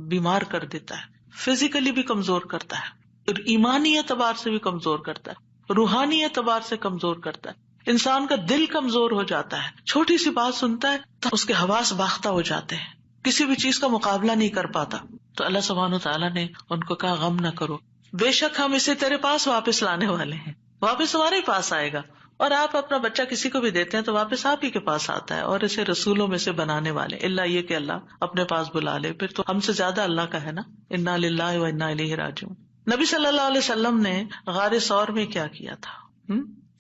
بیمار کر دیتا ہے, فزیکلی بھی کمزور کرتا ہے, اور ایمانی اعتبار سے بھی کمزور کرتا ہے, روحانی اعتبار سے کمزور کرتا ہے. انسان کا دل کمزور ہو جاتا ہے, چھوٹی سی بات سنتا ہے تو اس کے حواس باختہ ہو جاتے ہیں, کسی بھی چیز کا مقابلہ نہیں کر پاتا. تو اللہ سبحانہ وتعالیٰ نے ان کو کہا غم نہ کرو, بے شک ہم اسے تیرے پاس واپس لانے والے ہیں, واپس ہمارے ہی پاس آئے گا. اور آپ اپنا بچہ کسی کو بھی دیتے ہیں تو واپس آپ ہی کے پاس آتا ہے, اور اسے رسولوں میں سے بنانے والے, اللہ یہ کہ اللہ اپنے پاس بلا لے, پھر تو ہم سے زیادہ اللہ کا ہے نا. انا للہ و انا الیہ راجعون. نبی صلی اللہ علیہ وسلم نے غار ثور میں کیا کیا تھا؟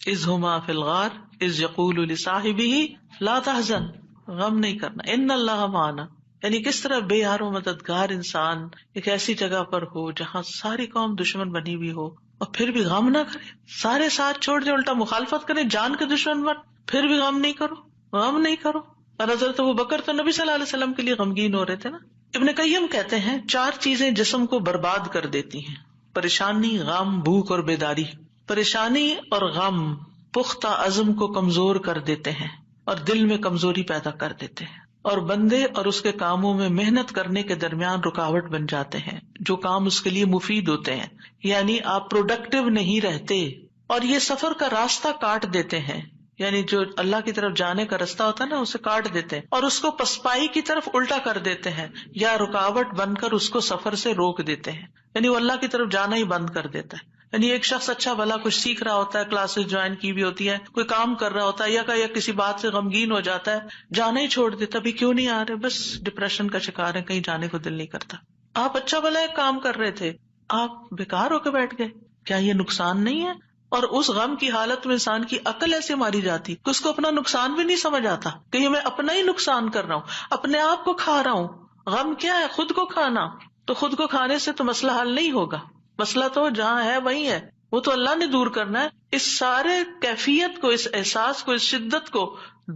اذ ہما فی الغار اذ یقول لصاحبہ لا تحزن. غم نہیں کرنا, ان اللہ معنا. یعنی کس طرح بے یار و مددگار انسان ایک ایسی جگہ پر ہو جہاں ساری قوم دشمن بنی ہوئی ہو, اور پھر بھی غم نہ کرے, سارے ساتھ چھوڑ دے, الٹا مخالفت کرے, جان کے دشمن بن, پھر بھی غم نہیں کرو, غم نہیں کرو. اور حضرت ابوبکر تو نبی صلی اللہ علیہ وسلم کے لیے غمگین ہو رہے تھے نا. ابن قیم کہتے ہیں 4 چیزیں جسم کو برباد کر دیتی ہیں: پریشانی, غم, بھوک اور بیداری. پریشانی اور غم پختہ عزم کو کمزور کر دیتے ہیں اور دل میں کمزوری پیدا کر دیتے ہیں, اور بندے اور اس کے کاموں میں محنت کرنے کے درمیان رکاوٹ بن جاتے ہیں جو کام اس کے لیے مفید ہوتے ہیں. یعنی آپ پروڈکٹیو نہیں رہتے, اور یہ سفر کا راستہ کاٹ دیتے ہیں. یعنی جو اللہ کی طرف جانے کا راستہ ہوتا ہے نا, اسے کاٹ دیتے ہیں اور اس کو پسپائی کی طرف الٹا کر دیتے ہیں, یا رکاوٹ بن کر اس کو سفر سے روک دیتے ہیں. یعنی وہ اللہ کی طرف جانا ہی بند کر دیتا ہے. یعنی ایک شخص اچھا بھلا کچھ سیکھ رہا ہوتا ہے, کلاسز جوائن کی بھی ہوتی ہے, کوئی کام کر رہا ہوتا ہے, یا کسی بات سے غمگین ہو جاتا ہے, جانا ہی چھوڑ دیتا. ابھی کیوں نہیں آ رہے؟ بس ڈپریشن کا شکار ہے, کہیں جانے کو دل نہیں کرتا. آپ اچھا بھلا ایک کام کر رہے تھے, آپ بیکار ہو کے بیٹھ گئے, کیا یہ نقصان نہیں ہے؟ اور اس غم کی حالت میں انسان کی عقل ایسے ماری جاتی کہ اس کو اپنا نقصان بھی نہیں سمجھ آتا کہ میں اپنا ہی نقصان کر رہا ہوں, اپنے آپ کو کھا رہا ہوں. غم کیا ہے؟ خود کو کھانا. تو خود کو کھانے سے تو مسئلہ حل نہیں ہوگا, مسئلہ تو جہاں ہے وہی ہے, وہ تو اللہ نے دور کرنا ہے. اس سارے کیفیت کو, اس احساس کو, اس شدت کو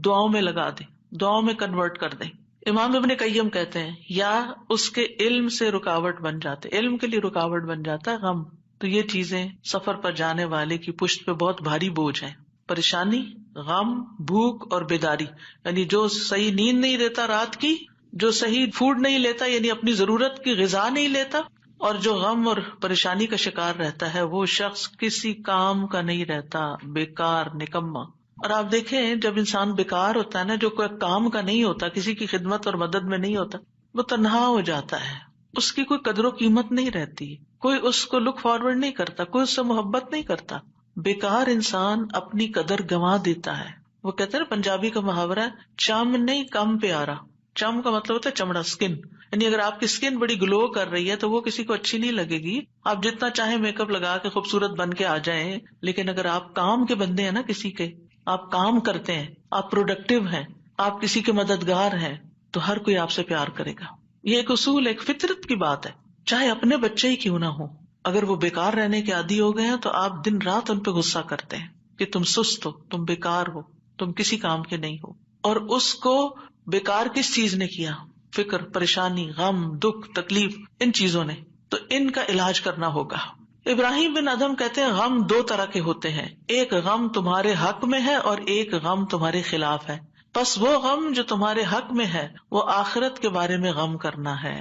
دعاؤں میں لگا دیں, دعاؤں میں کنورٹ کر دیں. امام ابن قیم کہتے ہیں یا اس کے علم سے رکاوٹ بن جاتے, علم کے لیے رکاوٹ بن جاتا ہے غم. تو یہ چیزیں سفر پر جانے والے کی پشت پہ بہت بھاری بوجھ ہے. پریشانی, غم، بھوک اور بیداری، یعنی جو صحیح نیند نہیں لیتا رات کی، جو صحیح فوڈ نہیں لیتا یعنی اپنی ضرورت کی غذا نہیں لیتا، اور جو غم اور پریشانی کا شکار رہتا ہے، وہ شخص کسی کام کا نہیں رہتا، بیکار، نکما۔ اور آپ دیکھیں جب انسان بیکار ہوتا ہے نا، جو کوئی کام کا نہیں ہوتا، کسی کی خدمت اور مدد میں نہیں ہوتا، وہ تنہا ہو جاتا ہے، اس کی کوئی قدر و قیمت نہیں رہتی، کوئی اس کو لک فارورڈ نہیں کرتا، کوئی اس سے محبت نہیں کرتا۔ بیکار انسان اپنی قدر گنوا دیتا ہے۔ وہ کہتے ہیں پنجابی کا محاورہ ہے، چم نہیں کم پیارا۔ چم کا مطلب ہوتا ہے چمڑا، اسکن، یعنی اگر آپ کی اسکن بڑی گلو کر رہی ہے تو وہ کسی کو اچھی نہیں لگے گی، آپ جتنا چاہے میک اپ لگا کے خوبصورت بن کے آ جائیں، لیکن اگر آپ کام کے بندے ہیں نا، کسی کے آپ کام کرتے ہیں، آپ پروڈکٹیو ہیں، آپ کسی کے مددگار ہیں، تو ہر کوئی آپ سے پیار کرے گا۔ یہ ایک اصول، ایک فطرت کی بات ہے، چاہے اپنے بچے ہی کیوں نہ ہو، اگر وہ بیکار رہنے کے عادی ہو گئے ہیں تو آپ دن رات ان پہ غصہ کرتے ہیں کہ تم سست ہو، تم بیکار ہو، تم کسی کام کے نہیں ہو۔ اور اس کو بیکار کس چیز نے کیا؟ فکر، پریشانی، غم، دکھ، تکلیف، ان چیزوں نے۔ تو ان کا علاج کرنا ہوگا۔ ابراہیم بن ادہم کہتے ہیں غم دو طرح کے ہوتے ہیں، ایک غم تمہارے حق میں ہے اور ایک غم تمہارے خلاف ہے، بس وہ غم جو تمہارے حق میں ہے وہ آخرت کے بارے میں غم کرنا ہے۔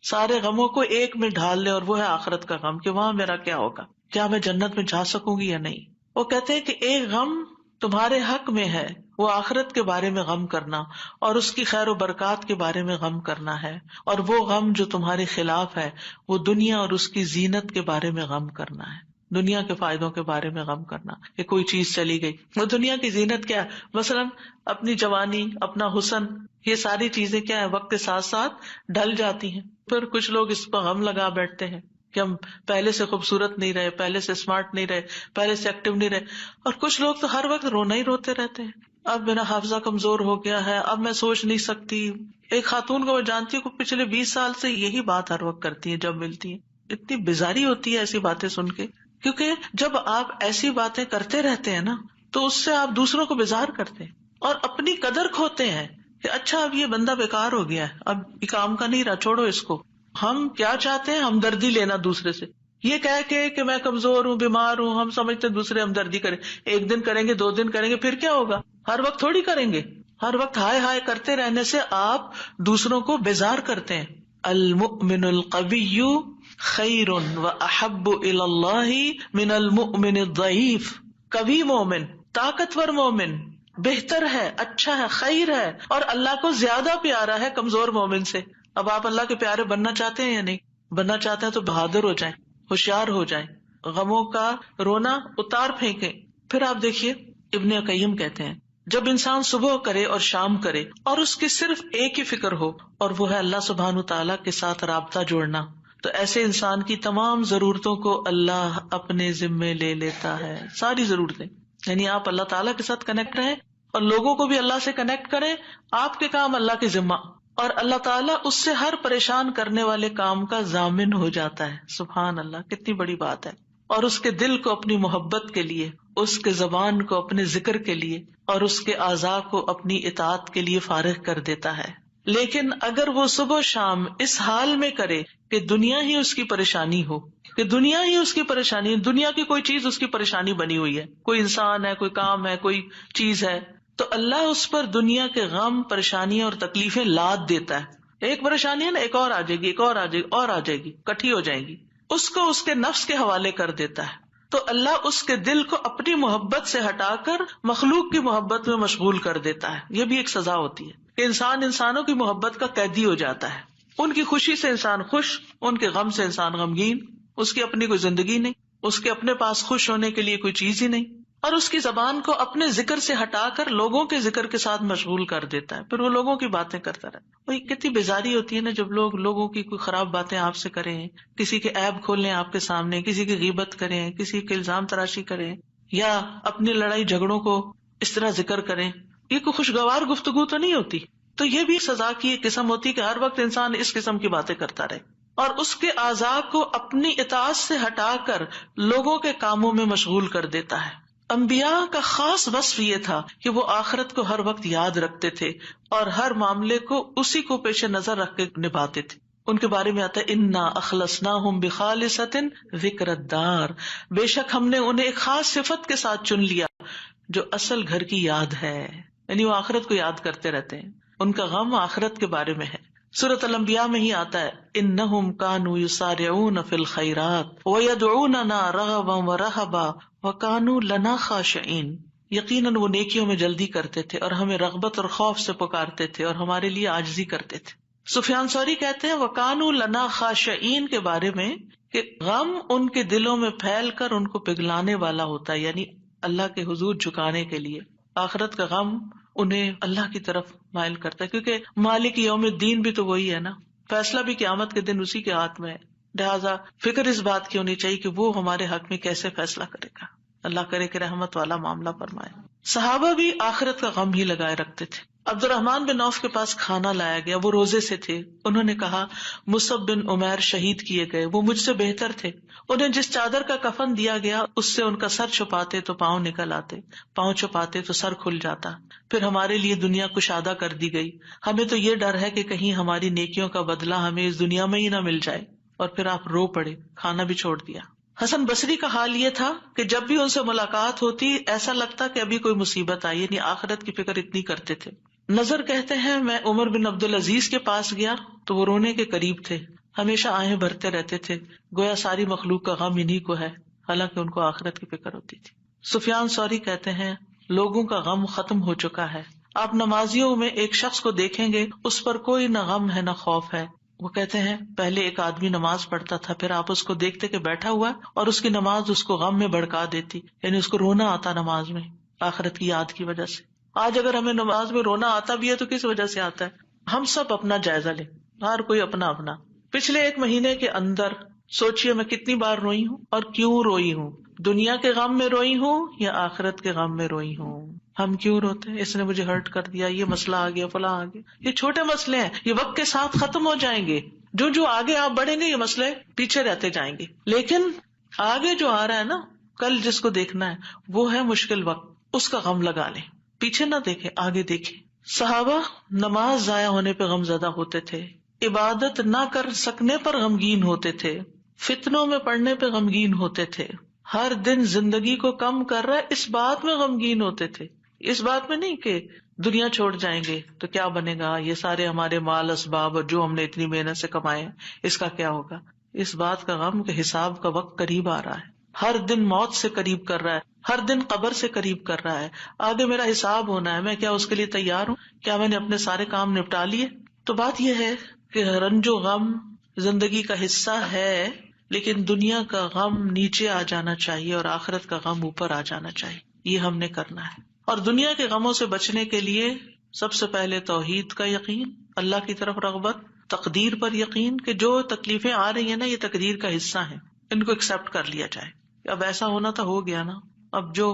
سارے غموں کو ایک میں ڈھال لے، اور وہ ہے آخرت کا غم کہ وہاں میرا کیا ہوگا، کیا میں جنت میں جا سکوں گی یا نہیں۔ وہ کہتے ہیں کہ ایک غم تمہارے حق میں ہے، وہ آخرت کے بارے میں غم کرنا اور اس کی خیر و برکات کے بارے میں غم کرنا ہے، اور وہ غم جو تمہارے خلاف ہے وہ دنیا اور اس کی زینت کے بارے میں غم کرنا ہے، دنیا کے فائدوں کے بارے میں غم کرنا کہ کوئی چیز چلی گئی۔ وہ دنیا کی زینت کیا ہے؟ مثلاً اپنی جوانی، اپنا حسن، یہ ساری چیزیں کیا ہے، وقت کے ساتھ ساتھ ڈھل جاتی ہیں۔ پھر کچھ لوگ اس پر غم لگا بیٹھتے ہیں کہ ہم پہلے سے خوبصورت نہیں رہے، پہلے سے اسمارٹ نہیں رہے، پہلے سے ایکٹیو نہیں رہے، اور کچھ لوگ تو ہر وقت رونا ہی روتے رہتے ہیں، اب میرا حافظہ کمزور ہو گیا ہے، اب میں سوچ نہیں سکتی۔ ایک خاتون کو میں جانتی ہوں کہ پچھلے 20 سال سے یہی بات ہر وقت کرتی ہے جب ملتی ہے، اتنی بیزاری ہوتی ہے ایسی باتیں سن کے، کیونکہ جب آپ ایسی باتیں کرتے رہتے ہیں نا تو اس سے آپ دوسروں کو بیزار کرتے ہیں اور اپنی قدر کھوتے ہیں کہ اچھا اب یہ بندہ بیکار ہو گیا ہے، اب یہ کام کا نہیں رہا، چھوڑو اس کو۔ ہم کیا چاہتے ہیں؟ ہمدردی لینا دوسرے سے، یہ کہہ کے کہ میں کمزور ہوں، بیمار ہوں، ہم سمجھتے ہیں دوسرے ہمدردی کریں، ایک دن کریں گے، 2 دن کریں گے، پھر کیا ہوگا؟ ہر وقت تھوڑی کریں گے۔ ہر وقت ہائے ہائے کرتے رہنے سے آپ دوسروں کو بیزار کرتے ہیں۔ المؤمن القوی خیر واحب الی اللہ من المؤمن الضعیف۔ قوی مومن، طاقتور مومن بہتر ہے، اچھا ہے، خیر ہے، اور اللہ کو زیادہ پیارا ہے کمزور مومن سے۔ اب آپ اللہ کے پیارے بننا چاہتے ہیں یا نہیں؟ بننا چاہتے ہیں تو بہادر ہو جائیں، ہوشیار ہو جائیں، غموں کا رونا اتار پھینکیں۔ پھر آپ دیکھیے ابن قیم کہتے ہیں جب انسان صبح کرے اور شام کرے اور اس کی صرف ایک ہی فکر ہو اور وہ ہے اللہ سبحانہ تعالیٰ کے ساتھ رابطہ جوڑنا، تو ایسے انسان کی تمام ضرورتوں کو اللہ اپنے ذمے لے لیتا ہے، ساری ضرورتیں۔ یعنی آپ اللہ تعالیٰ کے ساتھ کنیکٹ رہیں اور لوگوں کو بھی اللہ سے کنیکٹ کریں، آپ کے کام اللہ کے ذمہ، اور اللہ تعالیٰ اس سے ہر پریشان کرنے والے کام کا ضامن ہو جاتا ہے۔ سبحان اللہ، کتنی بڑی بات ہے۔ اور اس کے دل کو اپنی محبت کے لیے، اس کے زبان کو اپنے ذکر کے لیے اور اس کے اعضاء کو اپنی اطاعت کے لیے فارغ کر دیتا ہے۔ لیکن اگر وہ صبح شام اس حال میں کرے کہ دنیا ہی اس کی پریشانی ہو، کہ دنیا ہی اس کی پریشانی، دنیا کی کوئی چیز اس کی پریشانی بنی ہوئی ہے، کوئی انسان ہے، کوئی کام ہے، کوئی چیز ہے، تو اللہ اس پر دنیا کے غم، پریشانیاں اور تکلیفیں لاد دیتا ہے۔ ایک پریشانی ہے نا، ایک اور آ جائے گی، ایک اور آ جائے گی، اور آ جائے گی، کٹھی ہو جائیں گی، اس کو اس کے نفس کے حوالے کر دیتا ہے۔ تو اللہ اس کے دل کو اپنی محبت سے ہٹا کر مخلوق کی محبت میں مشغول کر دیتا ہے۔ یہ بھی ایک سزا ہوتی ہے کہ انسان انسانوں کی محبت کا قیدی ہو جاتا ہے، ان کی خوشی سے انسان خوش، ان کے غم سے انسان غمگین، اس کی اپنی کوئی زندگی نہیں، اس کے اپنے پاس خوش ہونے کے لیے کوئی چیز ہی نہیں، اور اس کی زبان کو اپنے ذکر سے ہٹا کر لوگوں کے ذکر کے ساتھ مشغول کر دیتا ہے، پھر وہ لوگوں کی باتیں کرتا رہتا ہے۔ وہی کتنی بیزاری ہوتی ہے نا جب لوگ لوگوں کی کوئی خراب باتیں آپ سے کریں، کسی کے عیب کھولیں آپ کے سامنے، کسی کی غیبت کریں، کسی کے الزام تراشی کریں، یا اپنی لڑائی جھگڑوں کو اس طرح ذکر کریں، یہ کوئی خوشگوار گفتگو تو نہیں ہوتی۔ تو یہ بھی سزا کی ایک قسم ہوتی ہے کہ ہر وقت انسان اس قسم کی باتیں کرتا رہے اور اس کے اعضاء کو اپنی اطاعت سے ہٹا کر لوگوں کے کاموں میں مشغول کر دیتا ہے۔ انبیاء کا خاص وصف یہ تھا کہ وہ آخرت کو ہر وقت یاد رکھتے تھے اور ہر معاملے کو اسی کو پیش نظر رکھ کے نبھاتے تھے۔ ان کے بارے میں آتا ہے انا اخلصناہم بخالصۃ ذکر الدار، بے شک ہم نے انہیں ایک خاص صفت کے ساتھ چن لیا جو اصل گھر کی یاد ہے، یعنی وہ آخرت کو یاد کرتے رہتے ہیں، ان کا غم آخرت کے بارے میں ہے۔ سورۃ الانبیاء میں ہی آتا ہے انہم کانوا یسارعون فی الخیرات ویدعوننا رغبا ورہبا وکانوا لنا خاشعین، یقیناً وہ نیکیوں میں جلدی کرتے تھے اور ہمیں رغبت اور خوف سے پکارتے تھے اور ہمارے لیے عاجزی کرتے تھے۔ سفیان ثوری کہتے ہیں وکانوا لنا خاشعین کے بارے میں کہ غم ان کے دلوں میں پھیل کر ان کو پگھلانے والا ہوتا ہے، یعنی اللہ کے حضور جھکانے کے لیے۔ آخرت کا غم انہیں اللہ کی طرف مائل کرتا ہے، کیونکہ مالک یوم الدین بھی تو وہی ہے نا، فیصلہ بھی قیامت کے دن اسی کے ہاتھ میں ہے، لہٰذا فکر اس بات کی ہونی چاہیے کہ وہ ہمارے حق میں کیسے فیصلہ کرے گا۔ اللہ کرے کہ رحمت والا معاملہ فرمائے۔ صحابہ بھی آخرت کا غم ہی لگائے رکھتے تھے۔ عبد الرحمن بن عوف کے پاس کھانا لایا گیا، وہ روزے سے تھے، انہوں نے کہا مصعب بن عمیر شہید کیے گئے، وہ مجھ سے بہتر تھے، انہیں جس چادر کا کفن دیا گیا اس سے ان کا سر چھپاتے تو پاؤں نکل آتے، پاؤں چھپاتے تو سر کھل جاتا، پھر ہمارے لیے دنیا کشادہ کر دی گئی، ہمیں تو یہ ڈر ہے کہ کہیں ہماری نیکیوں کا بدلہ ہمیں اس دنیا میں ہی نہ مل جائے، اور پھر آپ رو پڑے، کھانا بھی چھوڑ دیا۔ حسن بصری کا حال یہ تھا کہ جب بھی ان سے ملاقات ہوتی ایسا لگتا کہ ابھی کوئی مصیبت آئی، یعنی آخرت کی فکر اتنی کرتے تھے۔ نظر کہتے ہیں میں عمر بن عبد العزیز کے پاس گیا تو وہ رونے کے قریب تھے، ہمیشہ آہیں بھرتے رہتے تھے، گویا ساری مخلوق کا غم انہی کو ہے، حالانکہ ان کو آخرت کی فکر ہوتی تھی۔ سفیان ثوری کہتے ہیں لوگوں کا غم ختم ہو چکا ہے، آپ نمازیوں میں ایک شخص کو دیکھیں گے اس پر کوئی نہ غم ہے نہ خوف ہے۔ وہ کہتے ہیں پہلے ایک آدمی نماز پڑھتا تھا، پھر آپ اس کو دیکھتے کہ بیٹھا ہوا ہے اور اس کی نماز اس کو غم میں بھڑکا دیتی، یعنی اس کو رونا آتا نماز میں آخرت کی یاد کی وجہ سے۔ آج اگر ہمیں نماز میں رونا آتا بھی ہے تو کس وجہ سے آتا ہے؟ ہم سب اپنا جائزہ لیں، ہر کوئی اپنا اپنا۔ پچھلے ایک مہینے کے اندر سوچئے میں کتنی بار روئی ہوں اور کیوں روئی ہوں، دنیا کے غم میں روئی ہوں یا آخرت کے غم میں روئی ہوں۔ ہم کیوں روتے ہیں؟ اس نے مجھے ہرٹ کر دیا، یہ مسئلہ آ گیا، فلاں آ گیا۔ یہ چھوٹے مسئلے ہیں، یہ وقت کے ساتھ ختم ہو جائیں گے، جو آگے آپ بڑھیں گے یہ مسئلے پیچھے رہتے جائیں گے، لیکن آگے جو آ رہا ہے نا، کل جس کو دیکھنا ہے وہ ہے مشکل وقت، اس کا غم لگا لیں، پیچھے نہ دیکھیں آگے دیکھیں۔ صحابہ نماز ضائع ہونے پہ غم زدہ ہوتے تھے، عبادت نہ کر سکنے پر غمگین ہوتے تھے، فتنوں میں پڑنے پہ غمگین ہوتے تھے، ہر دن زندگی کو کم کر رہا ہے اس بات میں غمگین ہوتے تھے، اس بات میں نہیں کہ دنیا چھوڑ جائیں گے تو کیا بنے گا، یہ سارے ہمارے مال اسباب اور جو ہم نے اتنی محنت سے کمائے ہیں اس کا کیا ہوگا۔ اس بات کا غم کہ حساب کا وقت قریب آ رہا ہے، ہر دن موت سے قریب کر رہا ہے، ہر دن قبر سے قریب کر رہا ہے، آگے میرا حساب ہونا ہے، میں کیا اس کے لیے تیار ہوں؟ کیا میں نے اپنے سارے کام نپٹا لیے؟ تو بات یہ ہے کہ رنج و غم زندگی کا حصہ ہے، لیکن دنیا کا غم نیچے آ جانا چاہیے اور آخرت کا غم اوپر آ جانا چاہیے، یہ ہم نے کرنا ہے۔ اور دنیا کے غموں سے بچنے کے لیے سب سے پہلے توحید کا یقین، اللہ کی طرف رغبت، تقدیر پر یقین کہ جو تکلیفیں آ رہی ہیں نا یہ تقدیر کا حصہ ہیں، ان کو ایکسپٹ کر لیا جائے، اب ایسا ہونا تھا ہو گیا نا، اب جو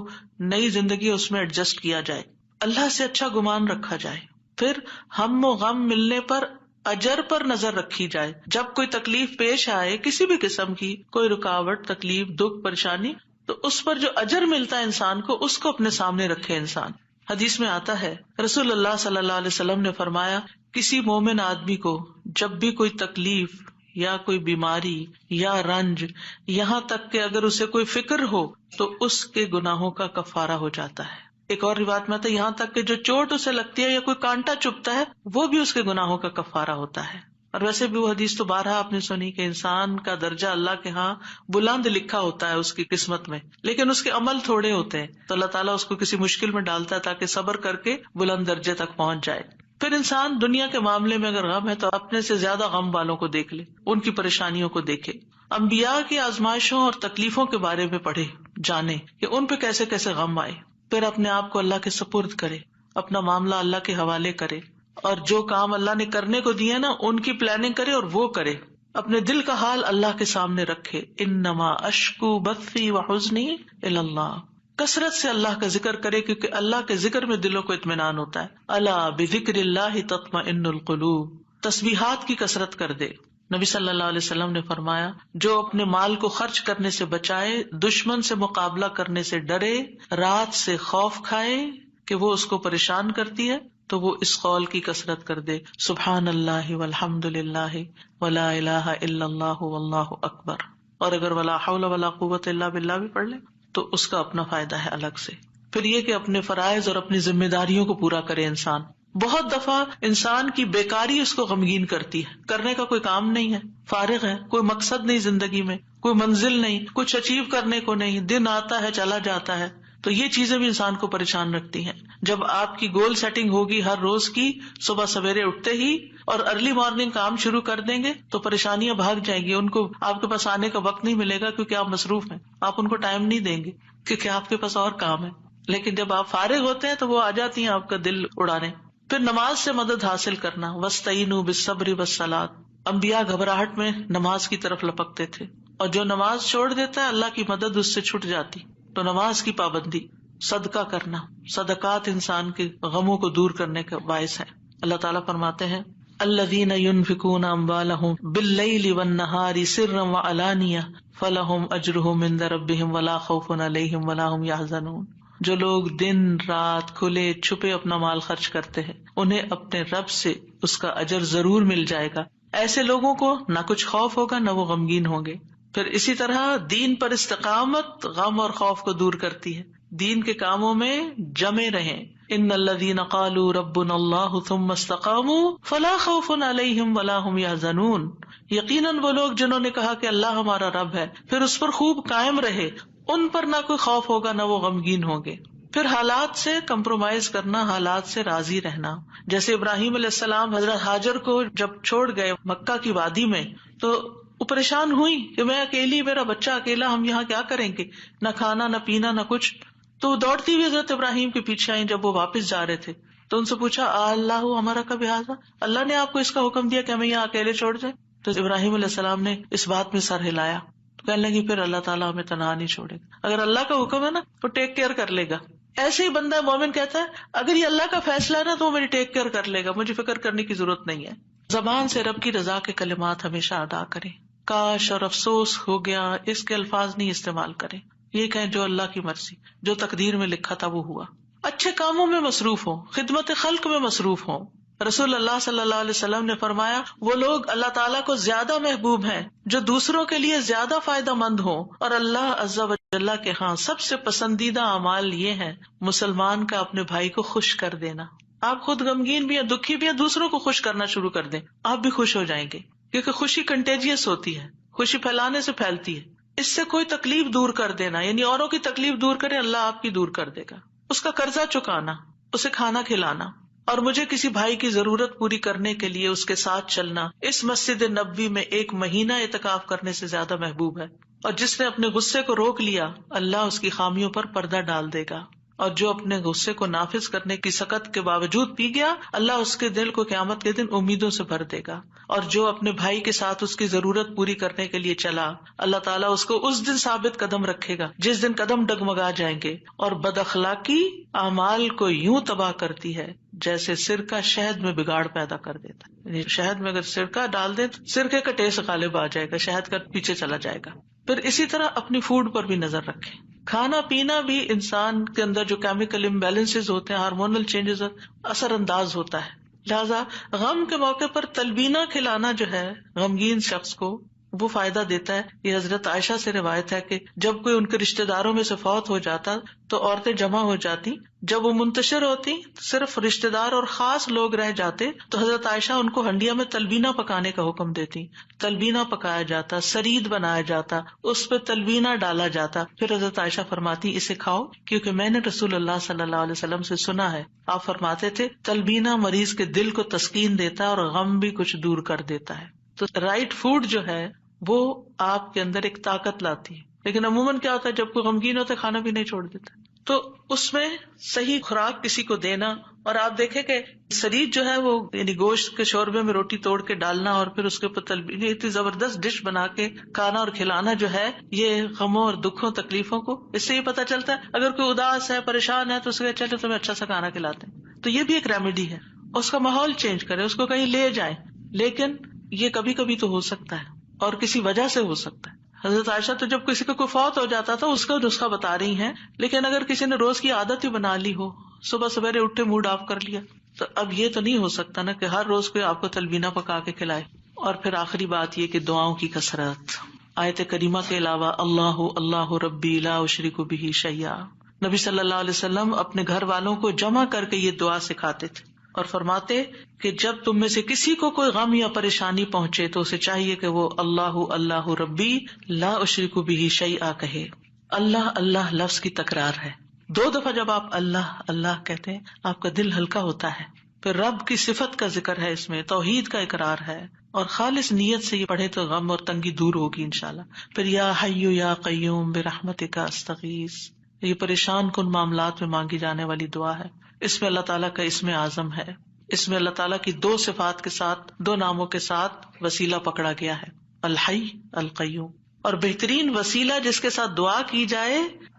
نئی زندگی ہے اس میں ایڈجسٹ کیا جائے، اللہ سے اچھا گمان رکھا جائے، پھر ہم و غم ملنے پر اجر پر نظر رکھی جائے، جب کوئی تکلیف پیش آئے کسی بھی قسم کی، کوئی رکاوٹ، تکلیف، دکھ، پریشانی، تو اس پر جو اجر ملتا ہے انسان کو اس کو اپنے سامنے رکھے انسان۔ حدیث میں آتا ہے رسول اللہ صلی اللہ علیہ وسلم نے فرمایا کسی مومن آدمی کو جب بھی کوئی تکلیف یا کوئی بیماری یا رنج، یہاں تک کہ اگر اسے کوئی فکر ہو تو اس کے گناہوں کا کفارہ ہو جاتا ہے۔ ایک اور روایت میں آتا ہے یہاں تک کہ جو چوٹ اسے لگتی ہے یا کوئی کانٹا چبھتا ہے وہ بھی اس کے گناہوں کا کفارہ ہوتا ہے۔ اور ویسے بھی وہ حدیث تو بارہا آپ نے سنی کہ انسان کا درجہ اللہ کے ہاں بلند لکھا ہوتا ہے اس کی قسمت میں، لیکن اس کے عمل تھوڑے ہوتے ہیں، تو اللہ تعالیٰ اس کو کسی مشکل میں ڈالتا ہے تاکہ صبر کر کے بلند درجے تک پہنچ جائے۔ پھر انسان دنیا کے معاملے میں اگر غم ہے تو اپنے سے زیادہ غم والوں کو دیکھ لے، ان کی پریشانیوں کو دیکھے، انبیاء کی آزمائشوں اور تکلیفوں کے بارے میں پڑھے، جانے کہ ان پہ کیسے کیسے غم آئے، پھر اپنے آپ کو اللہ کے سپرد کرے، اپنا معاملہ اللہ کے حوالے کرے، اور جو کام اللہ نے کرنے کو دیے نا ان کی پلاننگ کرے اور وہ کرے، اپنے دل کا حال اللہ کے سامنے رکھے، انما اشکو بثی وحزنی الی اللہ، کثرت سے اللہ کا ذکر کرے کیونکہ اللہ کے ذکر میں دلوں کو اطمینان ہوتا ہے۔ الا بذکر اللہ تطمئن القلوب، تسبیحات کی کثرت کر دے۔ نبی صلی اللہ علیہ وسلم نے فرمایا جو اپنے مال کو خرچ کرنے سے بچائے، دشمن سے مقابلہ کرنے سے ڈرے، رات سے خوف کھائے کہ وہ اس کو پریشان کرتی ہے، تو وہ اس قول کی کثرت کر دے سبحان اللہ والحمد للہ ولا الہ الا اللہ واللہ اکبر، اور اگر ولا حول ولا قوت الا باللہ بھی پڑھ لے تو اس کا اپنا فائدہ ہے الگ سے۔ پھر یہ کہ اپنے فرائض اور اپنی ذمہ داریوں کو پورا کرے انسان. بہت دفعہ انسان کی بیکاری اس کو غمگین کرتی ہے، کرنے کا کوئی کام نہیں ہے، فارغ ہے، کوئی مقصد نہیں زندگی میں، کوئی منزل نہیں، کچھ اچیو کرنے کو نہیں، دن آتا ہے چلا جاتا ہے. تو یہ چیزیں بھی انسان کو پریشان رکھتی ہیں. جب آپ کی گول سیٹنگ ہوگی ہر روز کی، صبح سویرے اٹھتے ہی اور ارلی مارننگ کام شروع کر دیں گے تو پریشانیاں بھاگ جائیں گی. ان کو آپ کے پاس آنے کا وقت نہیں ملے گا کیونکہ آپ مصروف ہیں، آپ ان کو ٹائم نہیں دیں گے کیونکہ آپ کے پاس اور کام ہے. لیکن جب آپ فارغ ہوتے ہیں تو وہ آ جاتی ہیں آپ کا دل اڑانے. پھر نماز سے مدد حاصل کرنا، وَاسْتَعِینُوا بِالصَّبْرِ وَالصَّلَاةِ. انبیاء گھبراہٹ میں نماز کی طرف لپکتے تھے، اور جو نماز چھوڑ دیتا ہے اللہ کی مدد اس سے چھٹ جاتی. تو نماز کی پابندی، صدقہ کرنا، صدقات انسان کے غموں کو دور کرنے کا باعث ہے. اللہ تعالیٰ فرماتے ہیں الذین ينفقون اموالهم باللیل والنہار سرا وعلانیہ فلہم اجرہم عند ربہم ولا خوف علیہم ولا ہم یحزنون. جو لوگ دن رات کھلے چھپے اپنا مال خرچ کرتے ہیں انہیں اپنے رب سے اس کا اجر ضرور مل جائے گا. ایسے لوگوں کو نہ کچھ خوف ہوگا نہ وہ غمگین ہوں گے. پھر اسی طرح دین پر استقامت غم اور خوف کو دور کرتی ہے. دین کے کاموں میں جمے رہیں. ان الذین قالوا ربنا اللہ ثم استقاموا فلا خوف علیہم ولا هم یحزنون. یقیناً وہ لوگ جنہوں نے کہا کہ اللہ ہمارا رب ہے، پھر اس پر خوب قائم رہے، ان پر نہ کوئی خوف ہوگا نہ وہ غمگین ہوں گے. پھر حالات سے کمپرومائز کرنا، حالات سے راضی رہنا. جیسے ابراہیم علیہ السلام حضرت ہاجر کو جب چھوڑ گئے مکہ کی وادی میں تو وہ پریشان ہوئی کہ میں اکیلی، میرا بچہ اکیلا، ہم یہاں کیا کریں گے، نہ کھانا نہ پینا نہ کچھ. تو وہ دوڑتی ہوئی حضرت ابراہیم کے پیچھے آئیں. جب وہ واپس جا رہے تھے تو ان سے پوچھا اللہ ہمارا کب حاضر، اللہ نے آپ کو اس کا حکم دیا کہ ہمیں یہاں اکیلے چھوڑ دیں؟ تو ابراہیم علیہ السلام نے اس بات میں سر ہلایا. کہنے لگی پھر اللہ تعالیٰ ہمیں تنہا نہیں چھوڑے گا، اگر اللہ کا حکم ہے نا تو ٹیک کیئر کر لے گا. ایسے ہی بندہ مومن کہتا ہے اگر یہ اللہ کا فیصلہ ہے نا تو وہ میری ٹیک کیئر کر لے گا، مجھے فکر کرنے کی ضرورت نہیں ہے. زبان سے رب کی رضا کے کلمات ہمیشہ ادا کریں. کاش اور افسوس ہو گیا اس کے الفاظ نہیں استعمال کریں. یہ کہیں جو اللہ کی مرضی، جو تقدیر میں لکھا تھا وہ ہوا. اچھے کاموں میں مصروف ہوں، خدمت خلق میں مصروف ہوں. رسول اللہ صلی اللہ علیہ وسلم نے فرمایا وہ لوگ اللہ تعالیٰ کو زیادہ محبوب ہیں جو دوسروں کے لیے زیادہ فائدہ مند ہوں، اور اللہ عز و جل کے ہاں سب سے پسندیدہ اعمال یہ ہیں مسلمان کا اپنے بھائی کو خوش کر دینا. آپ خود غمگین بھی ہیں، دکھی بھی ہیں، دوسروں کو خوش کرنا شروع کر دیں، آپ بھی خوش ہو جائیں گے. کیونکہ خوشی کنٹیجیس ہوتی ہے، خوشی پھیلانے سے پھیلتی ہے. اس سے کوئی تکلیف دور کر دینا، یعنی اوروں کی تکلیف دور کرے اللہ آپ کی دور کر دے گا. اس کا قرضہ چکانا، اسے کھانا کھلانا، اور مجھے کسی بھائی کی ضرورت پوری کرنے کے لیے اس کے ساتھ چلنا اس مسجد نبوی میں 1 مہینہ اعتکاف کرنے سے زیادہ محبوب ہے. اور جس نے اپنے غصے کو روک لیا اللہ اس کی خامیوں پر پردہ ڈال دے گا، اور جو اپنے غصے کو نافذ کرنے کی سخت کے باوجود پی گیا اللہ اس کے دل کو قیامت کے دن امیدوں سے بھر دے گا. اور جو اپنے بھائی کے ساتھ اس کی ضرورت پوری کرنے کے لیے چلا اللہ تعالیٰ اس کو اس دن ثابت قدم رکھے گا جس دن قدم ڈگمگا جائیں گے. اور بد اخلاقی اعمال کو یوں تباہ کرتی ہے جیسے سرکہ شہد میں بگاڑ پیدا کر دیتا ہے. یعنی شہد میں اگر سرکہ ڈال دیں تو سرکے کا ٹیسٹ غالب آ جائے گا، شہد کا پیچھے چلا جائے گا. پھر اسی طرح اپنی فوڈ پر بھی نظر رکھیں. کھانا پینا بھی انسان کے اندر جو کیمیکل امبیلنسز ہوتے ہیں، ہارمونل چینجز اثر انداز ہوتا ہے. لہذا غم کے موقع پر تلبینہ کھلانا جو ہے غمگین شخص کو وہ فائدہ دیتا ہے. یہ حضرت عائشہ سے روایت ہے کہ جب کوئی ان کے رشتے داروں میں سے فوت ہو جاتا تو عورتیں جمع ہو جاتی. جب وہ منتشر ہوتی صرف رشتے دار اور خاص لوگ رہ جاتے تو حضرت عائشہ ان کو ہنڈیا میں تلبینہ پکانے کا حکم دیتی. تلبینہ پکایا جاتا، سرید بنایا جاتا، اس پہ تلبینہ ڈالا جاتا. پھر حضرت عائشہ فرماتی اسے کھاؤ کیونکہ میں نے رسول اللہ صلی اللہ علیہ وسلم سے سنا ہے آپ فرماتے تھے تلبینہ مریض کے دل کو تسکین دیتا ہے اور غم بھی کچھ دور کر دیتا ہے. تو رائٹ فوڈ جو ہے وہ آپ کے اندر ایک طاقت لاتی ہے. لیکن عموماً کیا ہوتا ہے جب کوئی غمگین ہوتا ہے کھانا بھی نہیں چھوڑ دیتا. تو اس میں صحیح خوراک کسی کو دینا. اور آپ دیکھیں کہ سرید جو ہے وہ یعنی گوشت کے شوربے میں روٹی توڑ کے ڈالنا اور پھر اس کے اوپر تلبینہ، اتنی زبردست ڈش بنا کے کھانا اور کھلانا جو ہے یہ غموں اور دکھوں تکلیفوں کو، اس سے یہ پتہ چلتا ہے اگر کوئی اداس ہے پریشان ہے تو اس کو چلے تمہیں اچھا سا کھانا کھلاتے ہیں. تو یہ بھی ایک ریمیڈی ہے. اس کا ماحول چینج کرے، اس کو کہیں لے جائیں. لیکن یہ کبھی کبھی تو ہو سکتا ہے اور کسی وجہ سے ہو سکتا ہے. حضرت عائشہ تو جب کسی کا کوئی فوت ہو جاتا تھا اس کا نسخہ بتا رہی ہیں. لیکن اگر کسی نے روز کی عادت ہی بنا لی ہو، صبح سویرے اٹھے موڈ آف کر لیا، تو اب یہ تو نہیں ہو سکتا نا کہ ہر روز کوئی آپ کو تلبینہ پکا کے کھلائے. اور پھر آخری بات یہ کہ دعاؤں کی کثرت. آیت کریمہ کے علاوہ اللہ اللہ ربی لا اشرک بہ شیئا، نبی صلی اللہ علیہ وسلم اپنے گھر والوں کو جمع کر کے یہ دعا سکھاتے تھے اور فرماتے کہ جب تم میں سے کسی کو کوئی غم یا پریشانی پہنچے تو اسے چاہیے کہ وہ اللہ اللہ ربی لا اشرک بہ شیئا کہے. اللہ اللہ لفظ کی تکرار ہے. 2 دفعہ جب آپ اللہ اللہ کہتے ہیں آپ کا دل ہلکا ہوتا ہے. پھر رب کی صفت کا ذکر ہے، اس میں توحید کا اقرار ہے، اور خالص نیت سے یہ پڑھے تو غم اور تنگی دور ہوگی انشاءاللہ. پھر یا حی یا قیوم برحمتک استغیث، یہ پریشان کن معاملات میں مانگی جانے والی دعا ہے. اس میں اللہ تعالیٰ کا اسم اعظم ہے. اس میں اللہ تعالیٰ کی 2 صفات کے ساتھ 2 ناموں کے ساتھ وسیلہ پکڑا گیا ہے، الحی القیوم. اور بہترین وسیلہ جس کے ساتھ دعا کی جائے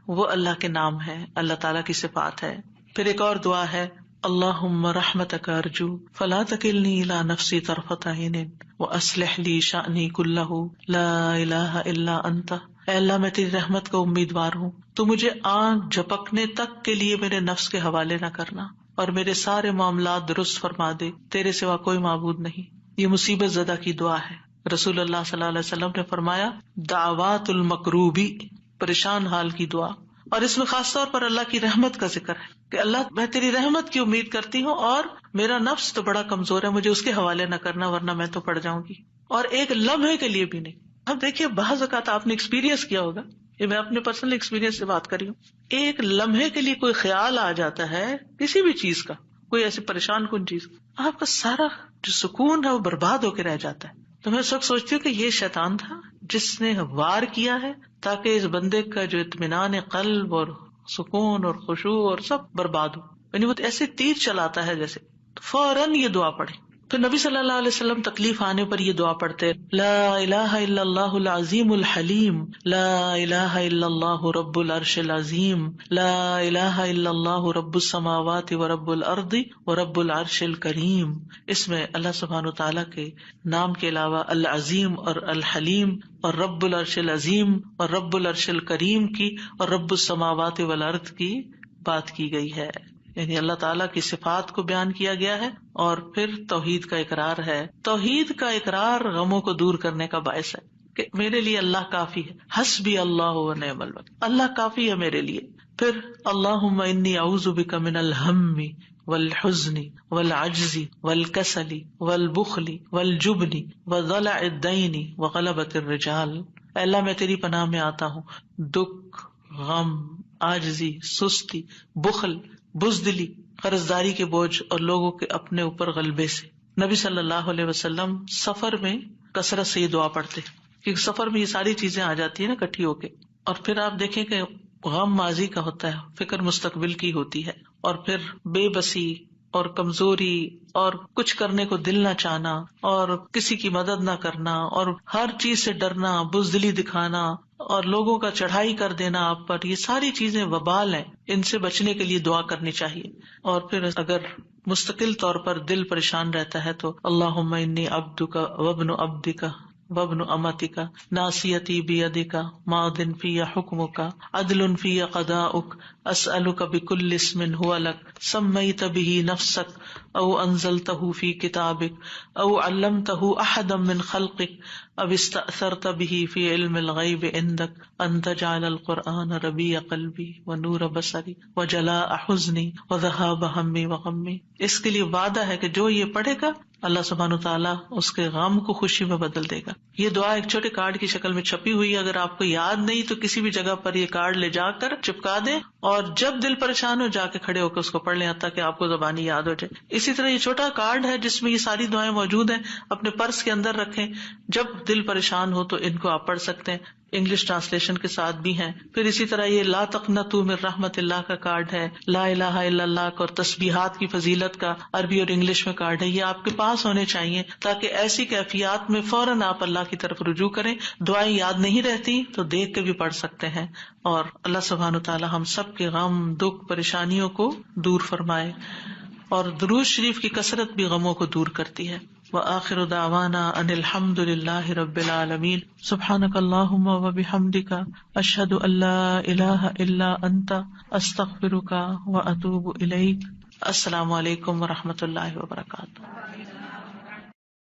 وہ اللہ کے نام ہے، اللہ تعالیٰ کی صفات ہے. پھر ایک اور دعا ہے اللہم رحمتک ارجو فلا تکلنی الی نفسی طرفۃ عین واصلح لی شأنی کلہ لا الہ الا انت. اے اللہ میں تیری رحمت کا امیدوار ہوں، تو مجھے آنکھ جھپکنے تک کے لیے میرے نفس کے حوالے نہ کرنا اور میرے سارے معاملات درست فرما دے، تیرے سوا کوئی معبود نہیں. یہ مصیبت زدہ کی دعا ہے. رسول اللہ صلی اللہ علیہ وسلم نے فرمایا دعوات المکروبی، پریشان حال کی دعا. اور اس میں خاص طور پر اللہ کی رحمت کا ذکر ہے کہ اللہ میں تیری رحمت کی امید کرتی ہوں اور میرا نفس تو بڑا کمزور ہے، مجھے اس کے حوالے نہ کرنا ورنہ میں تو پڑ جاؤں گی، اور ایک لمحے کے لیے بھی نہیں. اب دیکھیے بعض اوقات آپ نے ایکسپیرینس کیا ہوگا، یہ میں اپنے پرسنل ایکسپیرینس سے بات کر رہی ہوں. ایک لمحے کے لیے کوئی خیال آ جاتا ہے کسی بھی چیز کا، کوئی ایسی پریشان کن چیز، آپ کا سارا جو سکون ہے وہ برباد ہو کے رہ جاتا ہے. تو میں اس وقت سوچتی ہوں کہ یہ شیطان تھا جس نے وار کیا ہے تاکہ اس بندے کا جو اطمینان قلب اور سکون اور خشوع اور سب برباد ہو. یعنی وہ ایسے تیر چلاتا ہے جیسے. فوراً یہ دعا پڑھے. تو نبی صلی اللہ علیہ وسلم تکلیف آنے پر یہ دعا پڑھتے لا الہ الا اللہ العظیم الحلیم لا الہ الا اللہ رب العرش العظیم لا الہ الا اللہ رب السماوات ورب الارض ورب العرش الکریم. اس میں اللہ سبحانہ وتعالیٰ کے نام کے علاوہ العظیم اور الحلیم اور رب العرش العظیم اور رب العرش الکریم کی اور رب السماوات والارض کی بات کی گئی ہے. یعنی اللہ تعالیٰ کی صفات کو بیان کیا گیا ہے اور پھر توحید کا اقرار ہے. توحید کا اقرار غموں کو دور کرنے کا باعث ہے کہ میرے لیے اللہ کافی ہے، حسبی اللہ و نعم الوکیل، اللہ کافی ہے میرے لیے. پھر اللہم انی اعوذ بک من الہم والحزن والعجز والکسل والبخل والجبن وضلع الدین وغلبۃ الرجال. اے اللہ میں تیری پناہ میں آتا ہوں دکھ، غم، عاجزی، سستی، بخل، بزدلی، قرضداری کے بوجھ اور لوگوں کے اپنے اوپر غلبے سے. نبی صلی اللہ علیہ وسلم سفر میں کثرت سے یہ دعا پڑھتے کیونکہ سفر میں یہ ساری چیزیں آ جاتی ہیں نا اکٹھی ہو کے. اور پھر آپ دیکھیں کہ غم ماضی کا ہوتا ہے، فکر مستقبل کی ہوتی ہے، اور پھر بے بسی اور کمزوری اور کچھ کرنے کو دل نہ چاہنا اور کسی کی مدد نہ کرنا اور ہر چیز سے ڈرنا، بزدلی دکھانا اور لوگوں کا چڑھائی کر دینا آپ پر، یہ ساری چیزیں وبال ہیں. ان سے بچنے کے لیے دعا کرنی چاہیے. اور پھر اگر مستقل طور پر دل پریشان رہتا ہے تو اللہم انی عبدک وابن عبدک وابن امتک ناصیتی بیدک ماض فی حکمک عدل فی قضاؤک اسألک بکل اسم هو لک سمیت بہ نفسک او انزلتہ فی کتابک او علمتہ احدا من خلقک او استأثرت بہ فی علم الغیب عندک ان تجعل القرآن ربیع قلبی ونور بصری وجلاء حزنی وذہاب ہمی وغمی. اس کے لیے وعدہ ہے کہ جو یہ پڑھے گا اللہ سبحانہ وتعالیٰ اس کے غم کو خوشی میں بدل دے گا. یہ دعا ایک چھوٹے کارڈ کی شکل میں چھپی ہوئی ہے، اگر آپ کو یاد نہیں تو کسی بھی جگہ پر یہ کارڈ لے جا کر چپکا دیں اور جب دل پریشان ہو جا کے کھڑے ہو کے اس کو پڑھ لیں تاکہ آپ کو زبانی یاد ہو جائے. اسی طرح یہ چھوٹا کارڈ ہے جس میں یہ ساری دعائیں موجود ہیں، اپنے پرس کے اندر رکھیں، جب دل پریشان ہو تو ان کو آپ پڑھ سکتے ہیں. انگلش ٹرانسلیشن کے ساتھ بھی ہیں. پھر اسی طرح یہ لا تقنطوا من رحمت اللہ کا کارڈ ہے، لا الہ الا اللہ کا اور تسبیحات کی فضیلت کا عربی اور انگلش میں کارڈ ہے. یہ آپ کے پاس ہونے چاہیے تاکہ ایسی کیفیات میں فوراً آپ اللہ کی طرف رجوع کریں. دعائیں یاد نہیں رہتی تو دیکھ کے بھی پڑھ سکتے ہیں. اور اللہ سبحانہ تعالی ہم سب کے غم، دکھ، پریشانیوں کو دور فرمائے. اور درود شریف کی کثرت بھی غموں کو دور کرتی ہے. وآخر دعوانا ان الحمد للہ رب العالمین. سبحانک اللہم وبحمدک اشہد ان لا الہ الا انت استغفرک واتوب الیک. السلام علیکم ورحمۃ اللہ وبرکاتہ.